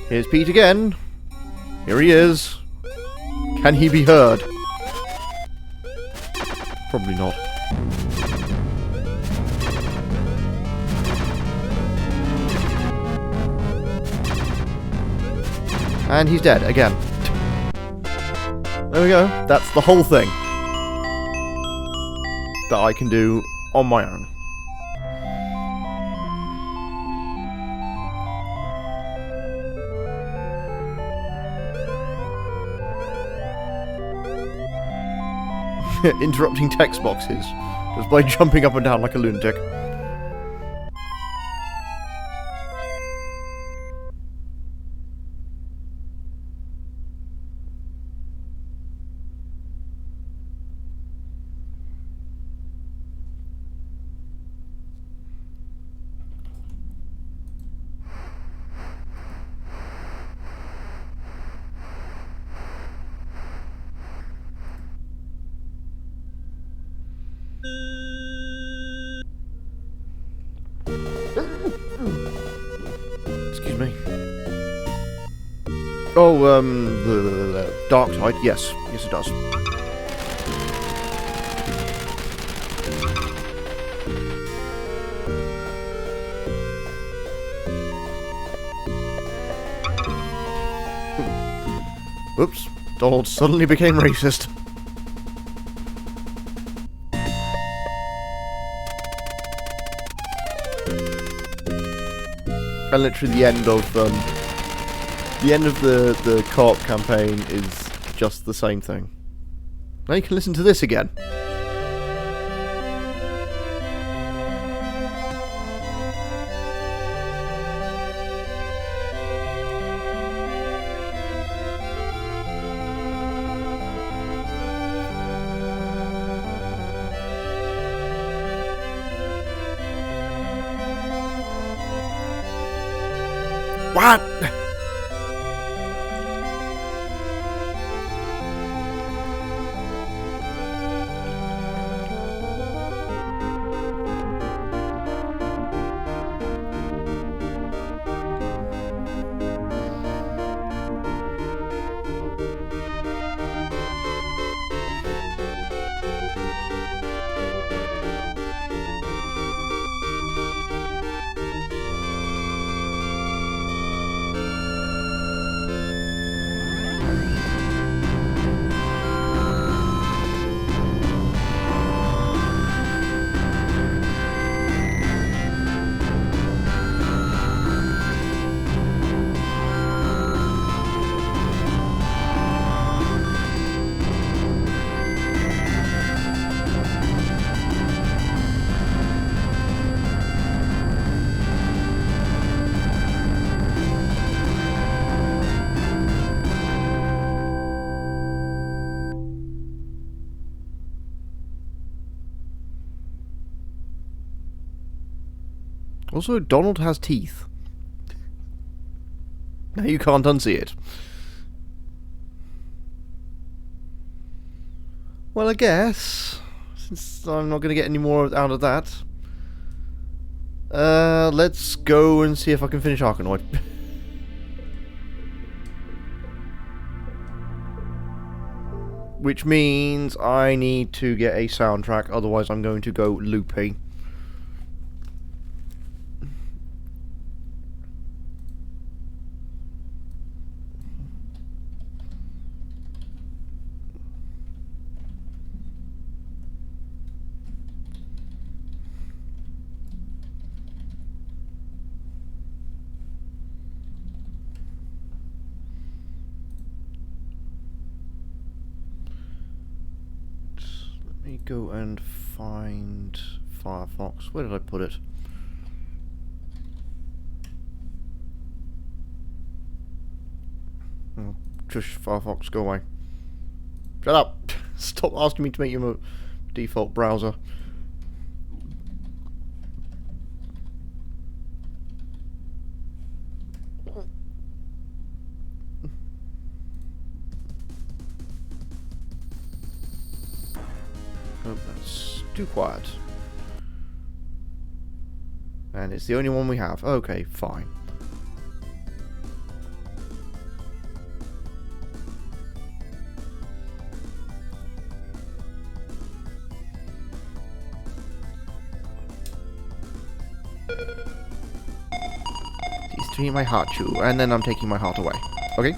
A: Here's Pete again. Here he is. Can he be heard? Probably not. And he's dead again. There we go. That's the whole thing that I can do on my own. Interrupting text boxes just by jumping up and down like a lunatic. Excuse me. Oh, the dark side. Yes, yes, it does. Oops, Donald suddenly became racist. And literally the end of the co-op campaign is just the same thing. Now you can listen to this again. What? Also, Donald has teeth. Now you can't unsee it. Well, I guess, since I'm not going to get any more out of that, let's go and see if I can finish Arkanoid. Which means I need to get a soundtrack, otherwise I'm going to go loopy. Go and find Firefox. Where did I put it? Oh, shush, Firefox, go away. Shut up! Stop asking me to make you a default browser. Oh, that's too quiet. And it's the only one we have. Okay, fine. He's taking my heart, Chew, and then I'm taking my heart away. Okay?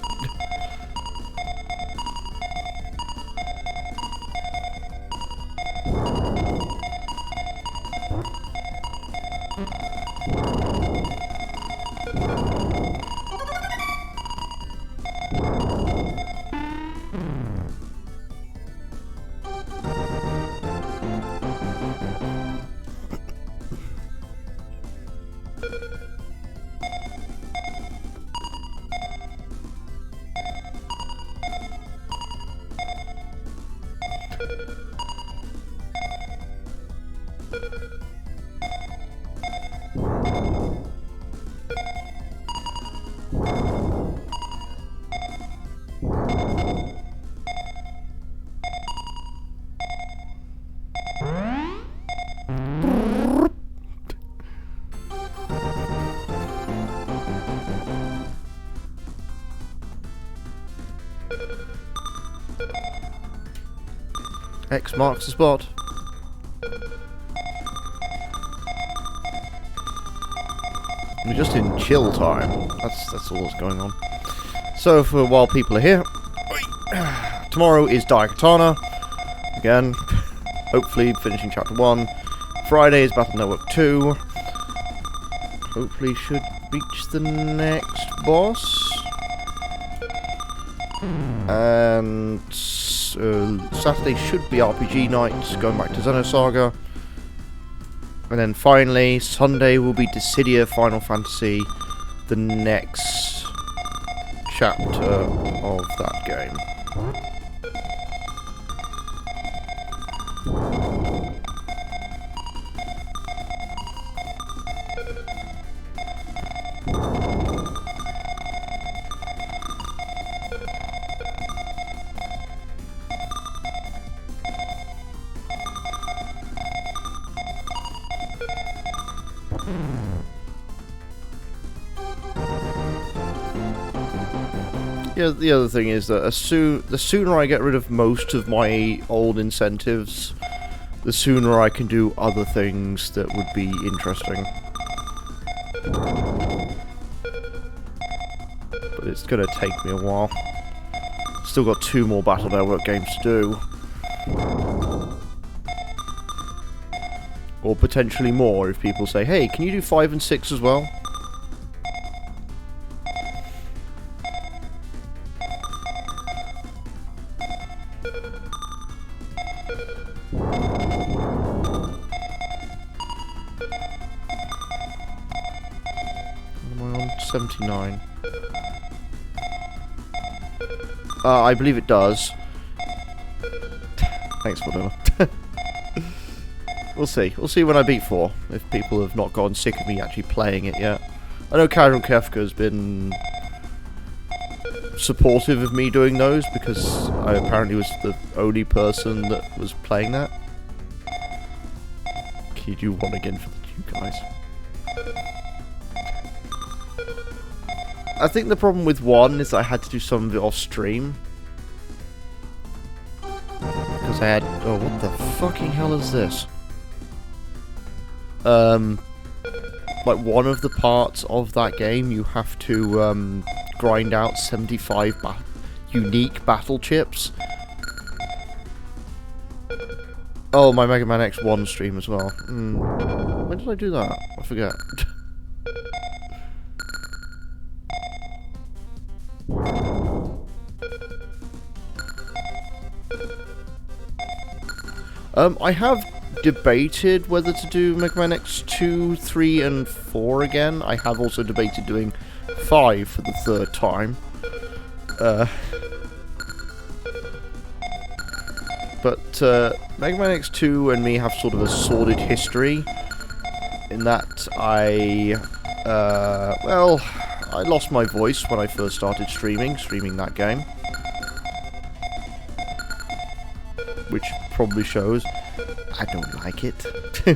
A: X marks the spot. We're just in chill time. That's all that's going on. So for while people are here, tomorrow is Daikatana. Again, hopefully finishing chapter 1. Friday is Battle Network 2. Hopefully should reach the next boss. And Saturday should be RPG night, going back to Xenosaga. And then finally, Sunday will be Dissidia Final Fantasy, the next chapter of that game. Yeah, the other thing is that the sooner I get rid of most of my old incentives, the sooner I can do other things that would be interesting. But it's gonna take me a while. Still got 2 more Battle Network games to do. Or potentially more if people say, hey, can you do 5 and 6 as well? Am I on 79? I believe it does. Thanks, Vadilla. We'll see. We'll see when I beat 4, if people have not gotten sick of me actually playing it yet. I know Casual Kefka has been supportive of me doing those, because I apparently was the only person that was playing that. Can you do one again for you guys? I think the problem with 1 is I had to do some of it off stream. Because I had... Oh, what the fucking hell is this? Like, one of the parts of that game, you have to, grind out 75 unique battle chips. Oh, my Mega Man X1 stream as well. When did I do that? I forget. I have debated whether to do Mega Man X2, 3, and 4 again. I have also debated doing 5 for the 3rd time. But Mega Man X2 and me have sort of a sordid history, in that well, I lost my voice when I first started streaming that game. Which probably shows I don't like it. I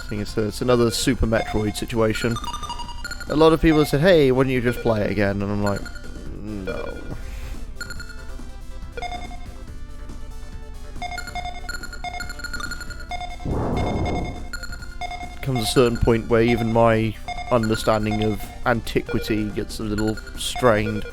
A: think it's another Super Metroid situation. A lot of people have said, hey, why don't you just play it again? And I'm like, no. Comes a certain point where even my understanding of antiquity gets a little strained.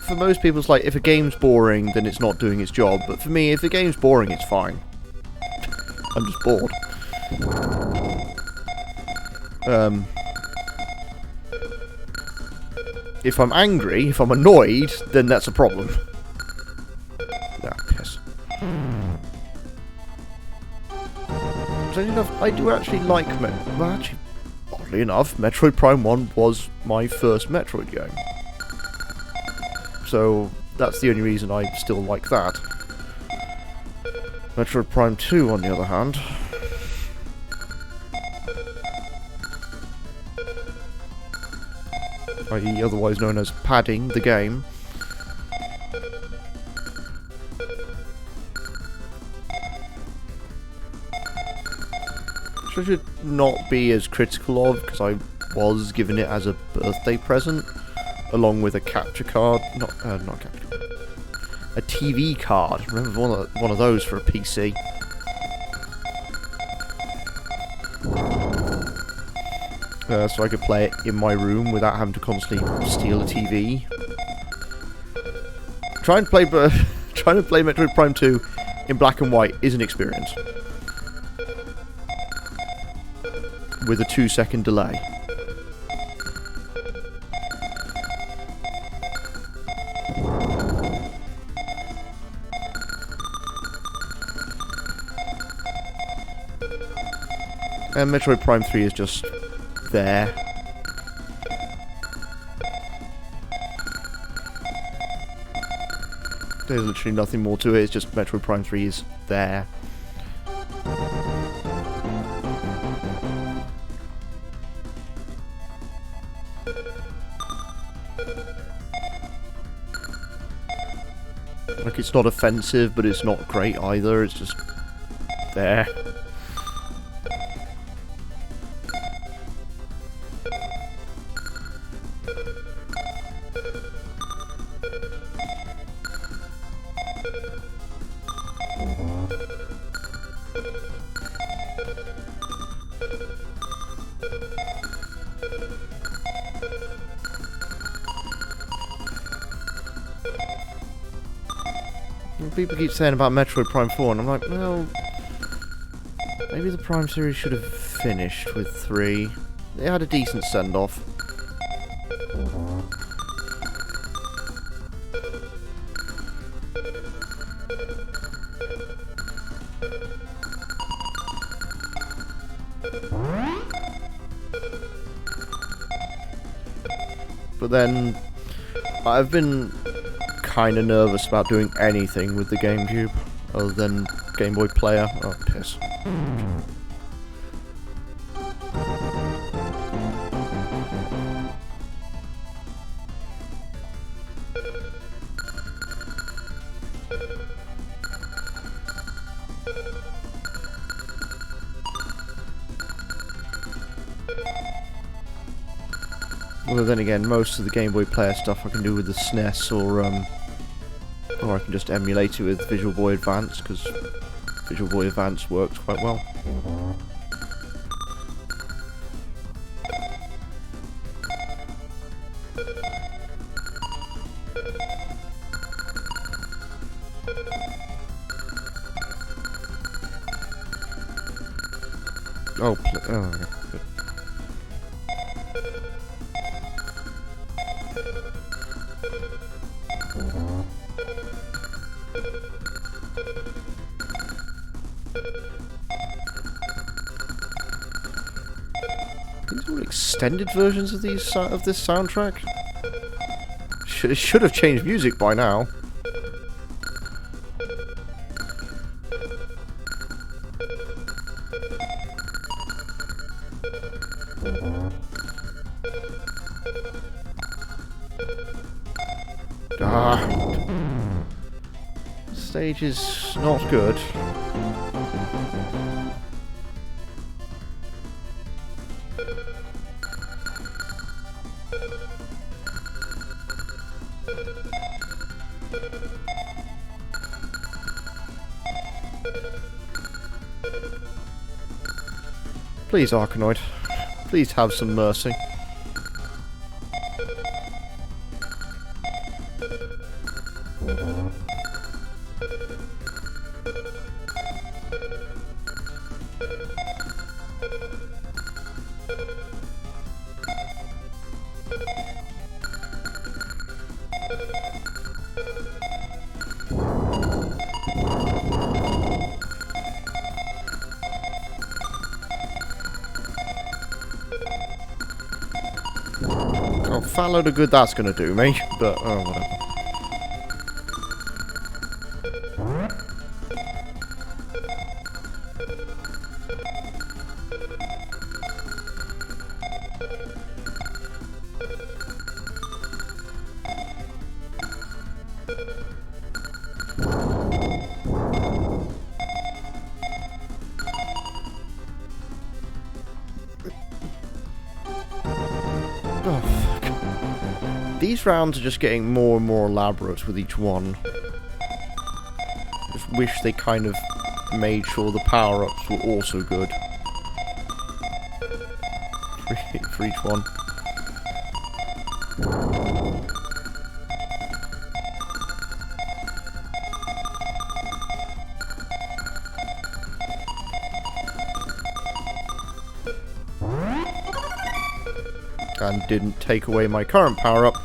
A: For most people, it's like, if a game's boring, then it's not doing its job. But for me, if the game's boring, it's fine. I'm just bored. If I'm angry, if I'm annoyed, then that's a problem. Ah, piss. I do actually like well, actually, oddly enough, Metroid Prime 1 was my first Metroid game. So that's the only reason I still like that. Metroid Prime 2, on the other hand, i.e. otherwise known as padding the game, which I should not be as critical of, because I was given it as a birthday present, along with a capture card, not capture card, a TV card. Remember one of those for a PC. So I could play it in my room without having to constantly steal a TV. Trying to play Metroid Prime 2 in black and white is an experience, with a 2-second delay. And Metroid Prime 3 is just there. There's literally nothing more to it, it's just Metroid Prime 3 is there. Like, it's not offensive, but it's not great either, it's just there. People keep saying about Metroid Prime 4, and I'm like, well, maybe the Prime series should have finished with 3. It had a decent send-off. But then, I've been kind of nervous about doing anything with the GameCube, other than Game Boy Player. Oh, piss. Well, then again, most of the Game Boy Player stuff I can do with the SNES, or I can just emulate it with Visual Boy Advance, because Visual Boy Advance works quite well. Oh, okay, good. These are extended versions of these of this soundtrack. Should have changed music by now. Stage is not good. Please, Arkanoid. Please have some mercy. Oh, fat load of good that's gonna do me, but oh, whatever. Oh, fuck. These rounds are just getting more and more elaborate with each one. Just wish they kind of made sure the power-ups were also good. For each one. And didn't take away my current power-up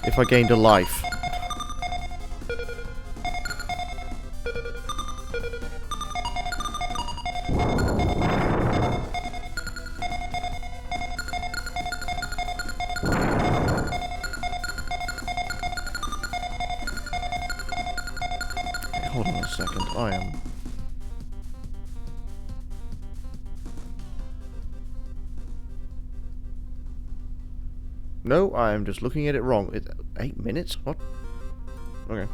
A: if I gained a life. Hold on a second, I am... No, I am just looking at it wrong. 8 minutes? What? Okay.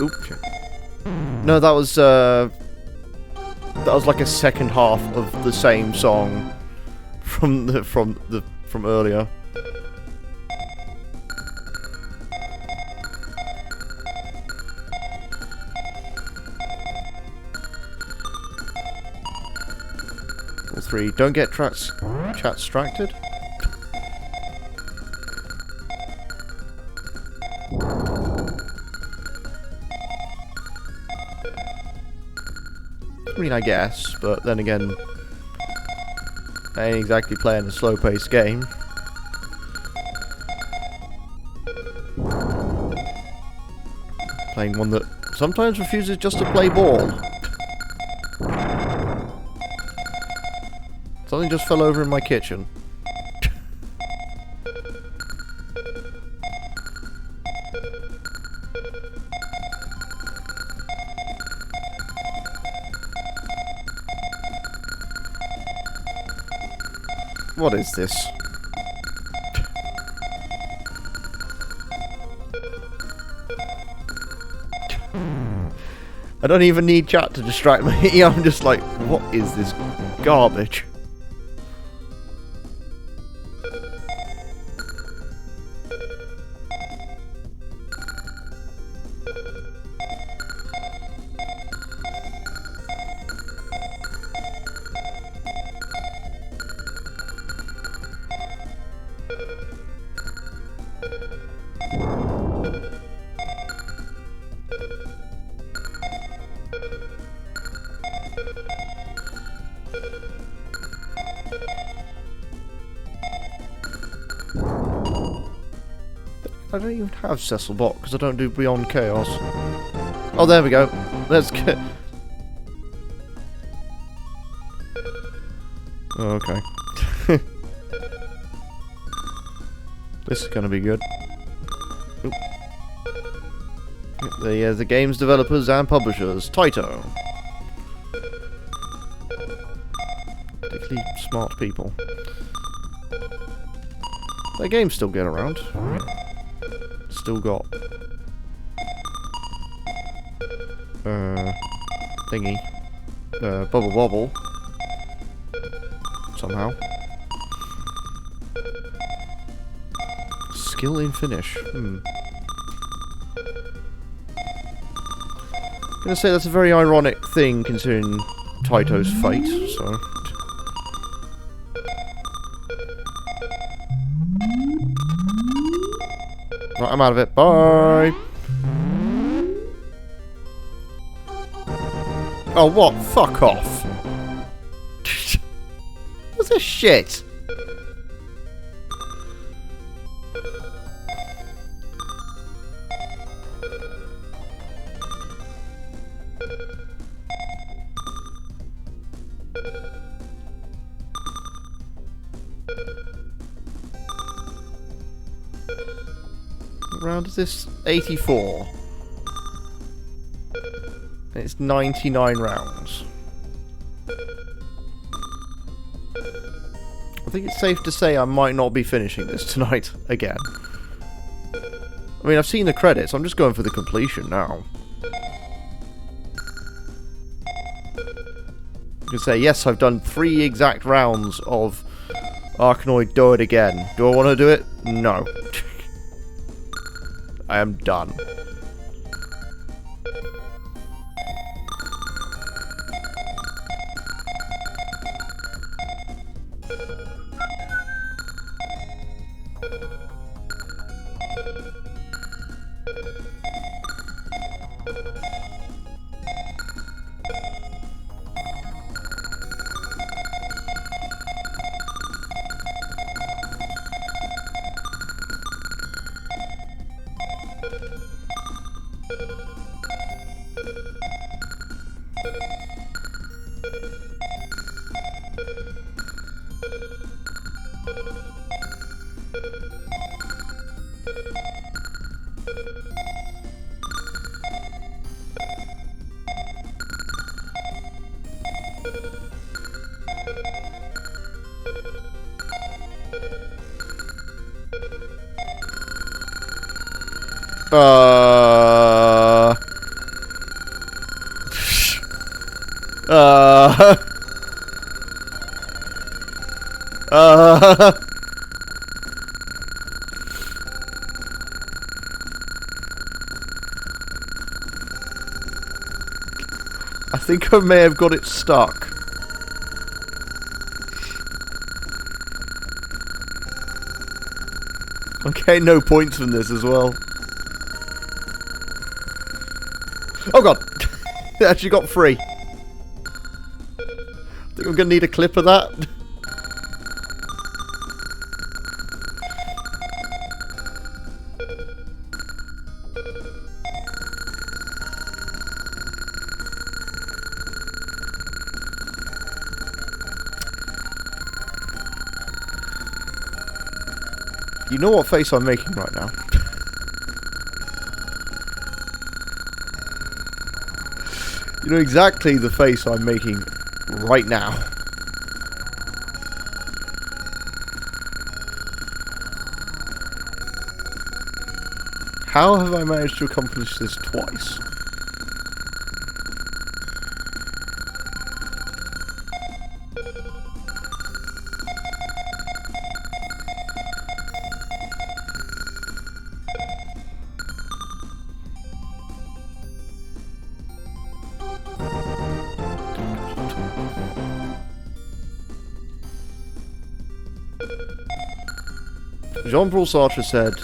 A: Oop, shit. No, that was like a second half of the same song from earlier. Rule 3, don't get chat distracted. I mean, I guess, but then again, I ain't exactly playing a slow-paced game. Playing one that sometimes refuses just to play ball. Something just fell over in my kitchen. What is this? I don't even need chat to distract me. I'm just like, what is this garbage? I don't even have Cecil Bot because I don't do Beyond Chaos. Oh, there we go. Let's get. Oh, okay. This is gonna be good. Oop. The game's developers and publishers, Taito. Particularly smart people. Their games still get around. Still got thingy, Bubble Bobble somehow. Skill in finish. Gonna say that's a very ironic thing considering Taito's fate. So. Right, I'm out of it. Bye. Oh, what? Fuck off. What's this shit? What round is this? 84. It's 99 rounds. I think it's safe to say I might not be finishing this tonight again. I mean, I've seen the credits. I'm just going for the completion now. You can say, yes, I've done 3 exact rounds of Arkanoid Do It Again. Do I want to do it? No. I am done. Uh... I think I may have got it stuck. I'm getting no points from this as well. Oh god! It actually got 3. I think I'm gonna need a clip of that. You know what face I'm making right now? You know exactly the face I'm making right now. How have I managed to accomplish this twice? Jean-Paul Sartre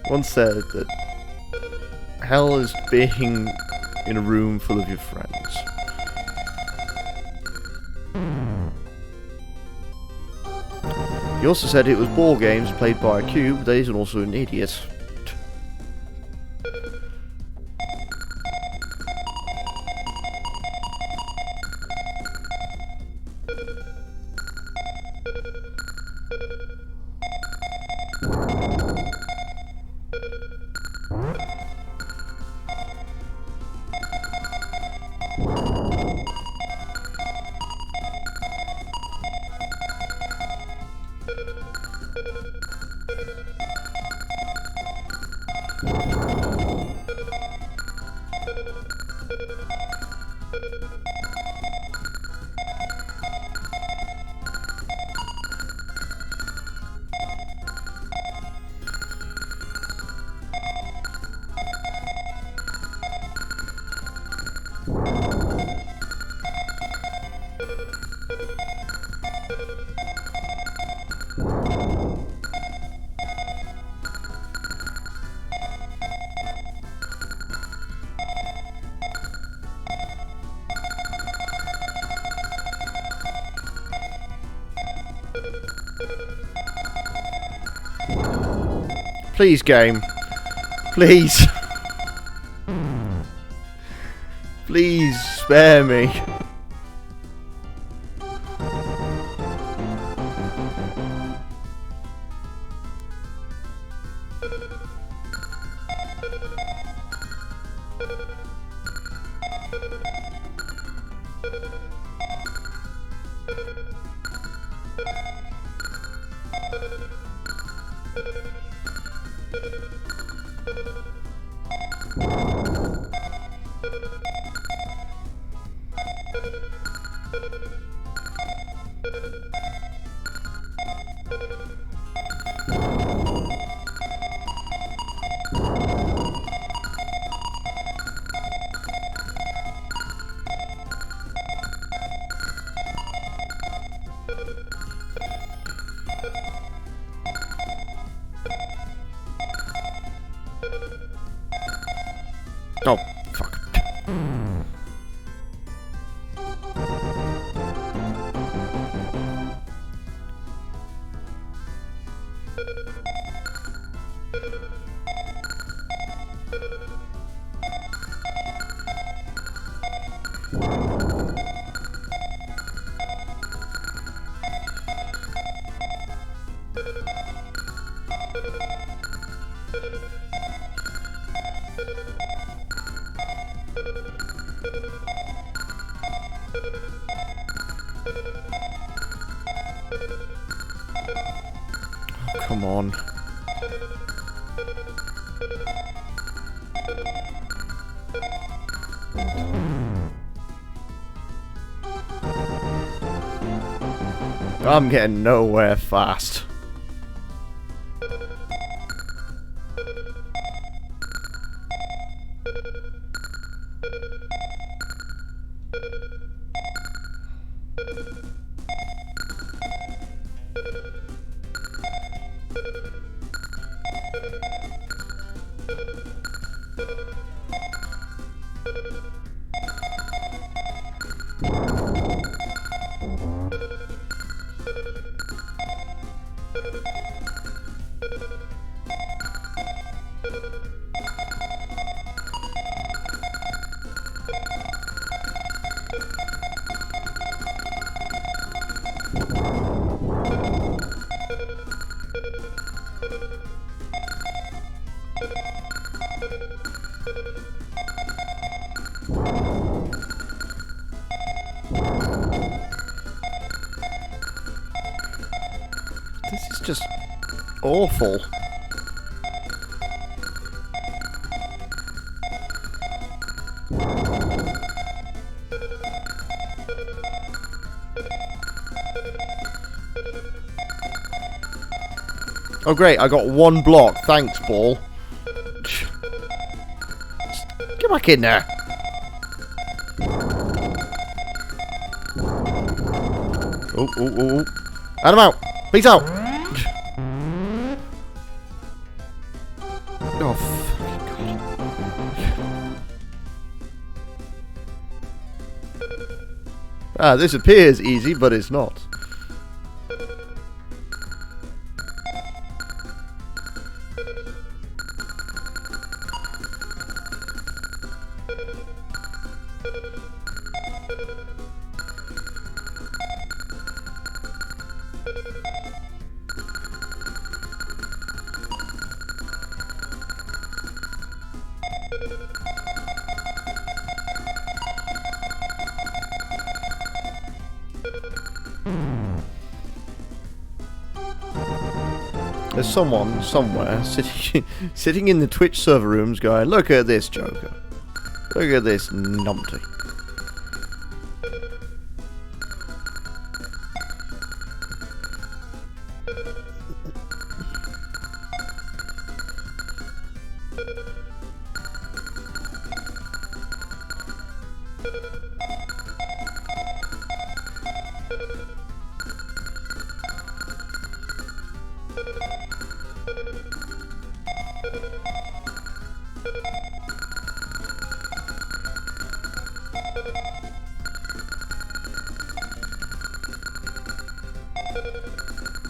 A: once said that hell is being in a room full of your friends. He also said it was ball games played by a cube, that he's also an idiot. Please, game. Please. Please, spare me. Oh, fuck. Come on. I'm getting nowhere fast. This is just awful. Oh great, I got one block. Thanks, ball. Get back in there. Oh. And I'm out. Peace out. Oh, fucking God. This appears easy, but it's not. There's someone somewhere sitting in the Twitch server rooms going, look at this Joker. Look at this numpty.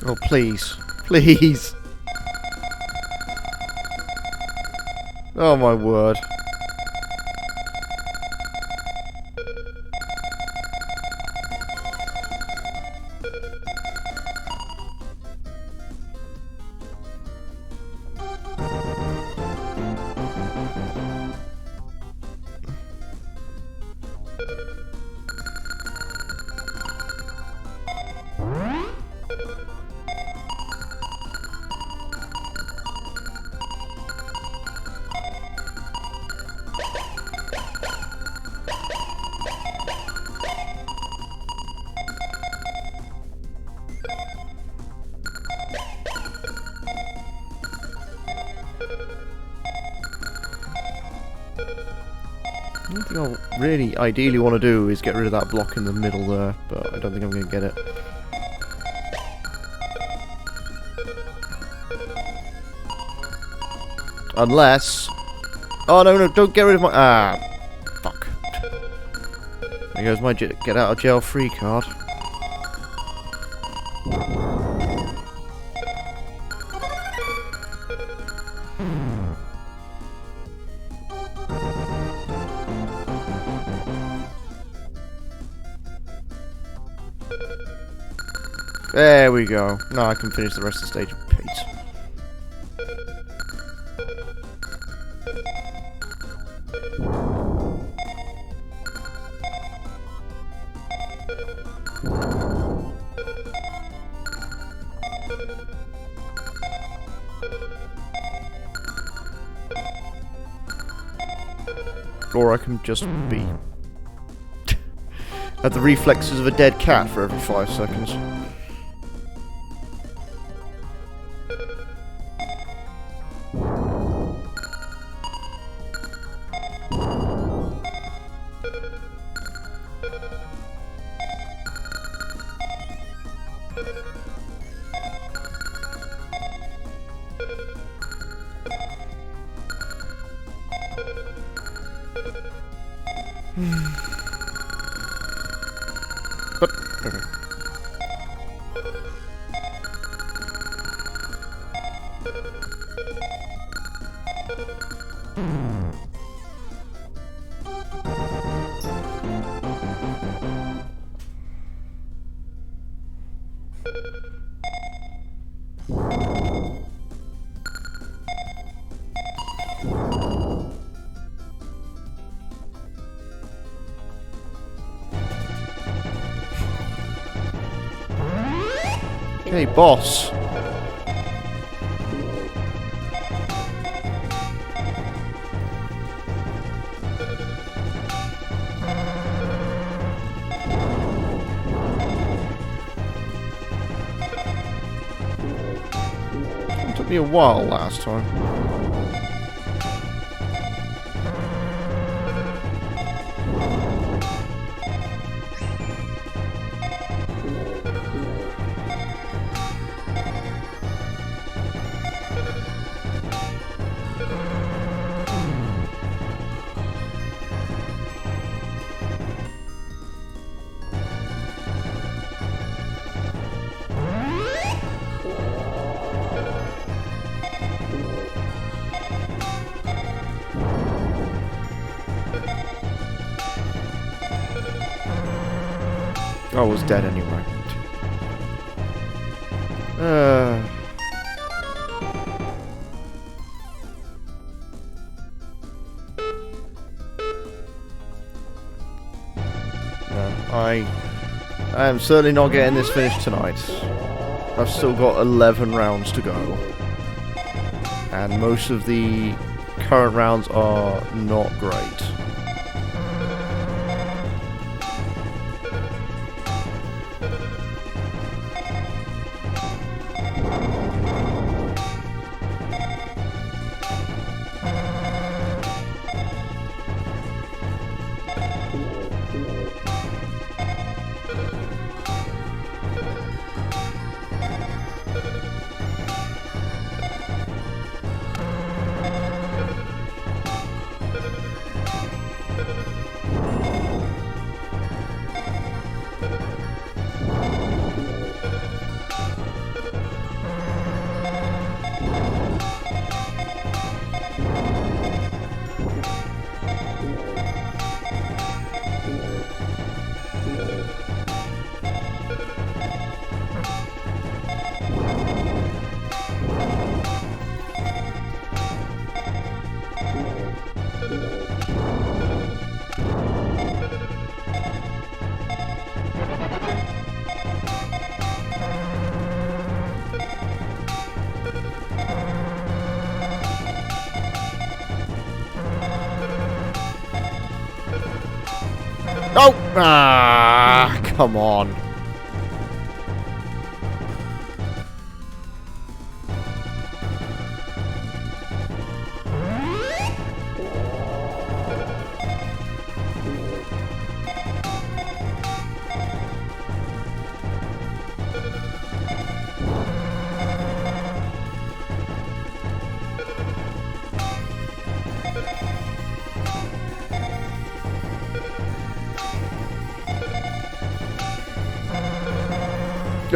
A: Oh, please. Please. Oh, my word. One thing I really ideally want to do is get rid of that block in the middle there, but I don't think I'm going to get it. Unless... Oh, no, don't get rid of my... Ah, fuck. There goes my get out of jail free card. There we go. Now I can finish the rest of the stage in peace. Or I can just be... have the reflexes of a dead cat for every 5 seconds. But okay. Hey, boss. It took me a while last time. I was dead anyway. No, I am certainly not getting this finished tonight. I've still got 11 rounds to go. And most of the current rounds are not great. Oh! Ah, come on.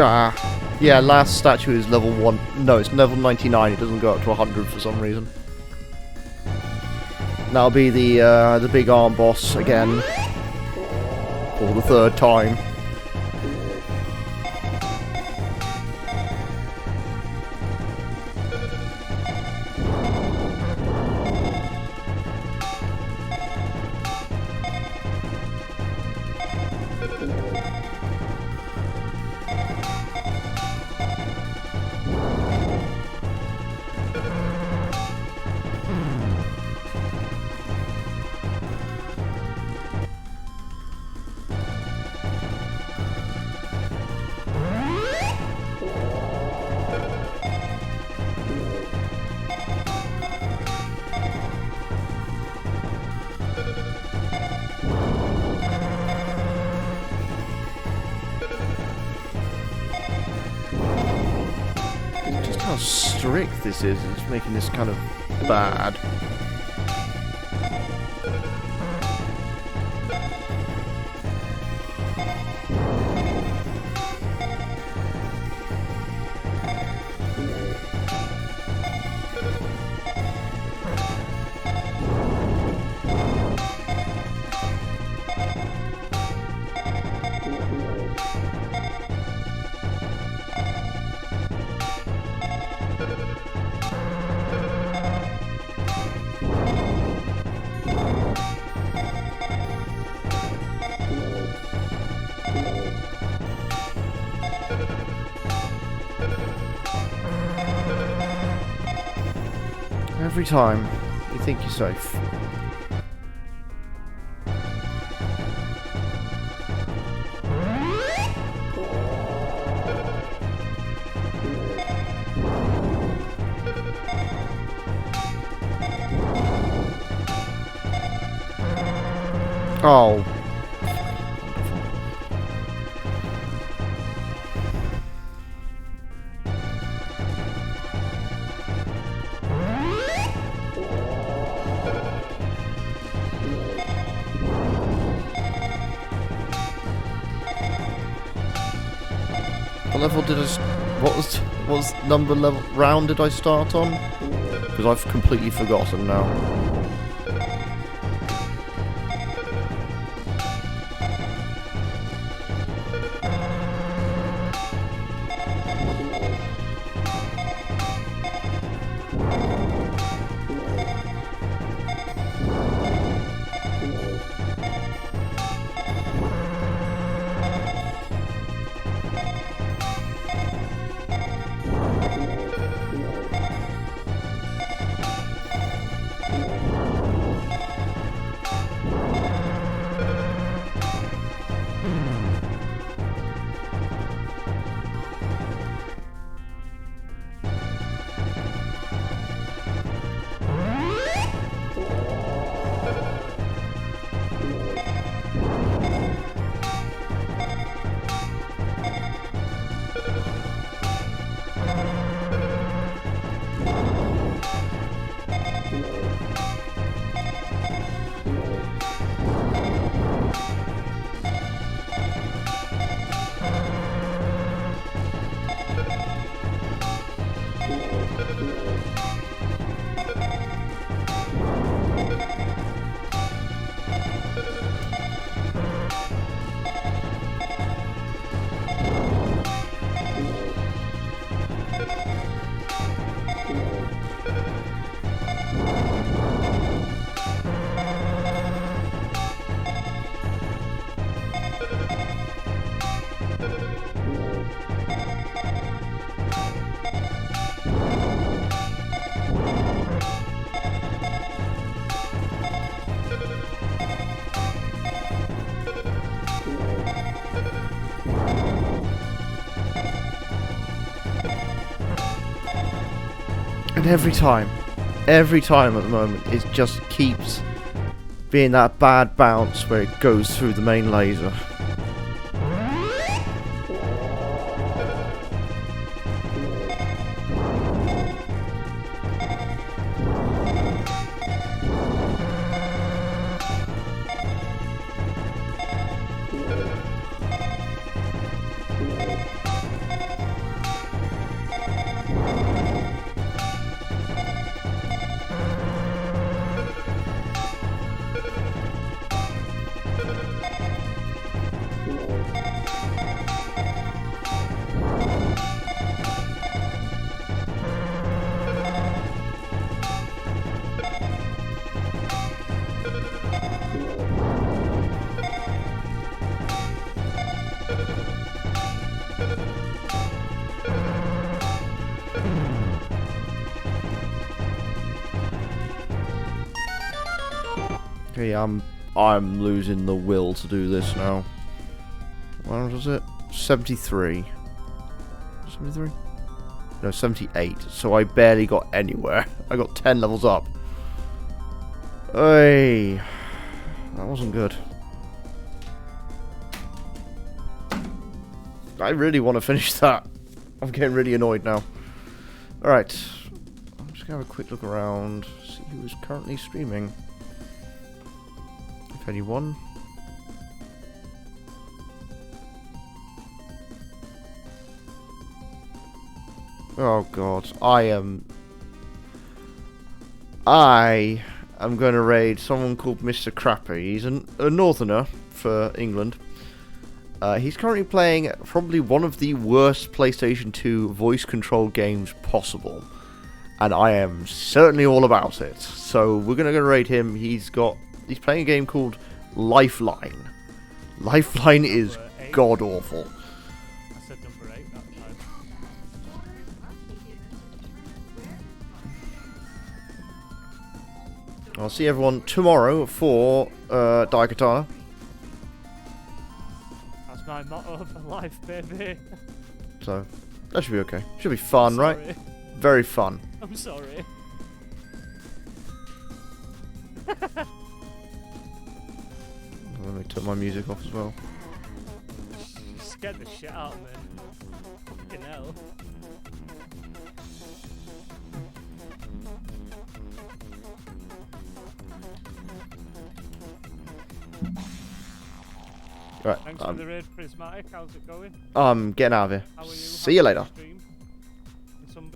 A: Ah, yeah, last statue is level 1. No, it's level 99. It doesn't go up to 100 for some reason. That'll be the big arm boss again. For the third time. how strict this is. It's making this kind of bad. Every time you think you're safe. Oh. What level did I... What was number level round did I start on? Because I've completely forgotten now. And every time at the moment, it just keeps being that bad bounce where it goes through the main laser. Okay, I'm losing the will to do this now. What was it? 73. 73? No, 78. So I barely got anywhere. I got 10 levels up. Hey, that wasn't good. I really want to finish that. I'm getting really annoyed now. Alright. I'm just gonna have a quick look around, see who's currently streaming. If anyone. Oh god, I am going to raid someone called Mr. Crappy. He's a northerner for England. He's currently playing probably one of the worst PlayStation 2 voice control games possible. And I am certainly all about it. So we're going to go raid him. He's playing a game called Lifeline. Lifeline is god awful.
C: I said number 8 that time.
A: I'll see everyone tomorrow for Daikatana.
C: That's my motto for life, baby.
A: So that should be okay. Should be fun, right?
C: Sorry.
A: Very fun.
C: I'm sorry.
A: Let me turn my music off as well.
C: You scared the shit out of me. Fucking hell.
A: Right,
C: Thanks for the raid, Prismatic. How's it going?
A: I'm getting out of here.
C: How are you?
A: See you later.
C: Stream? Some-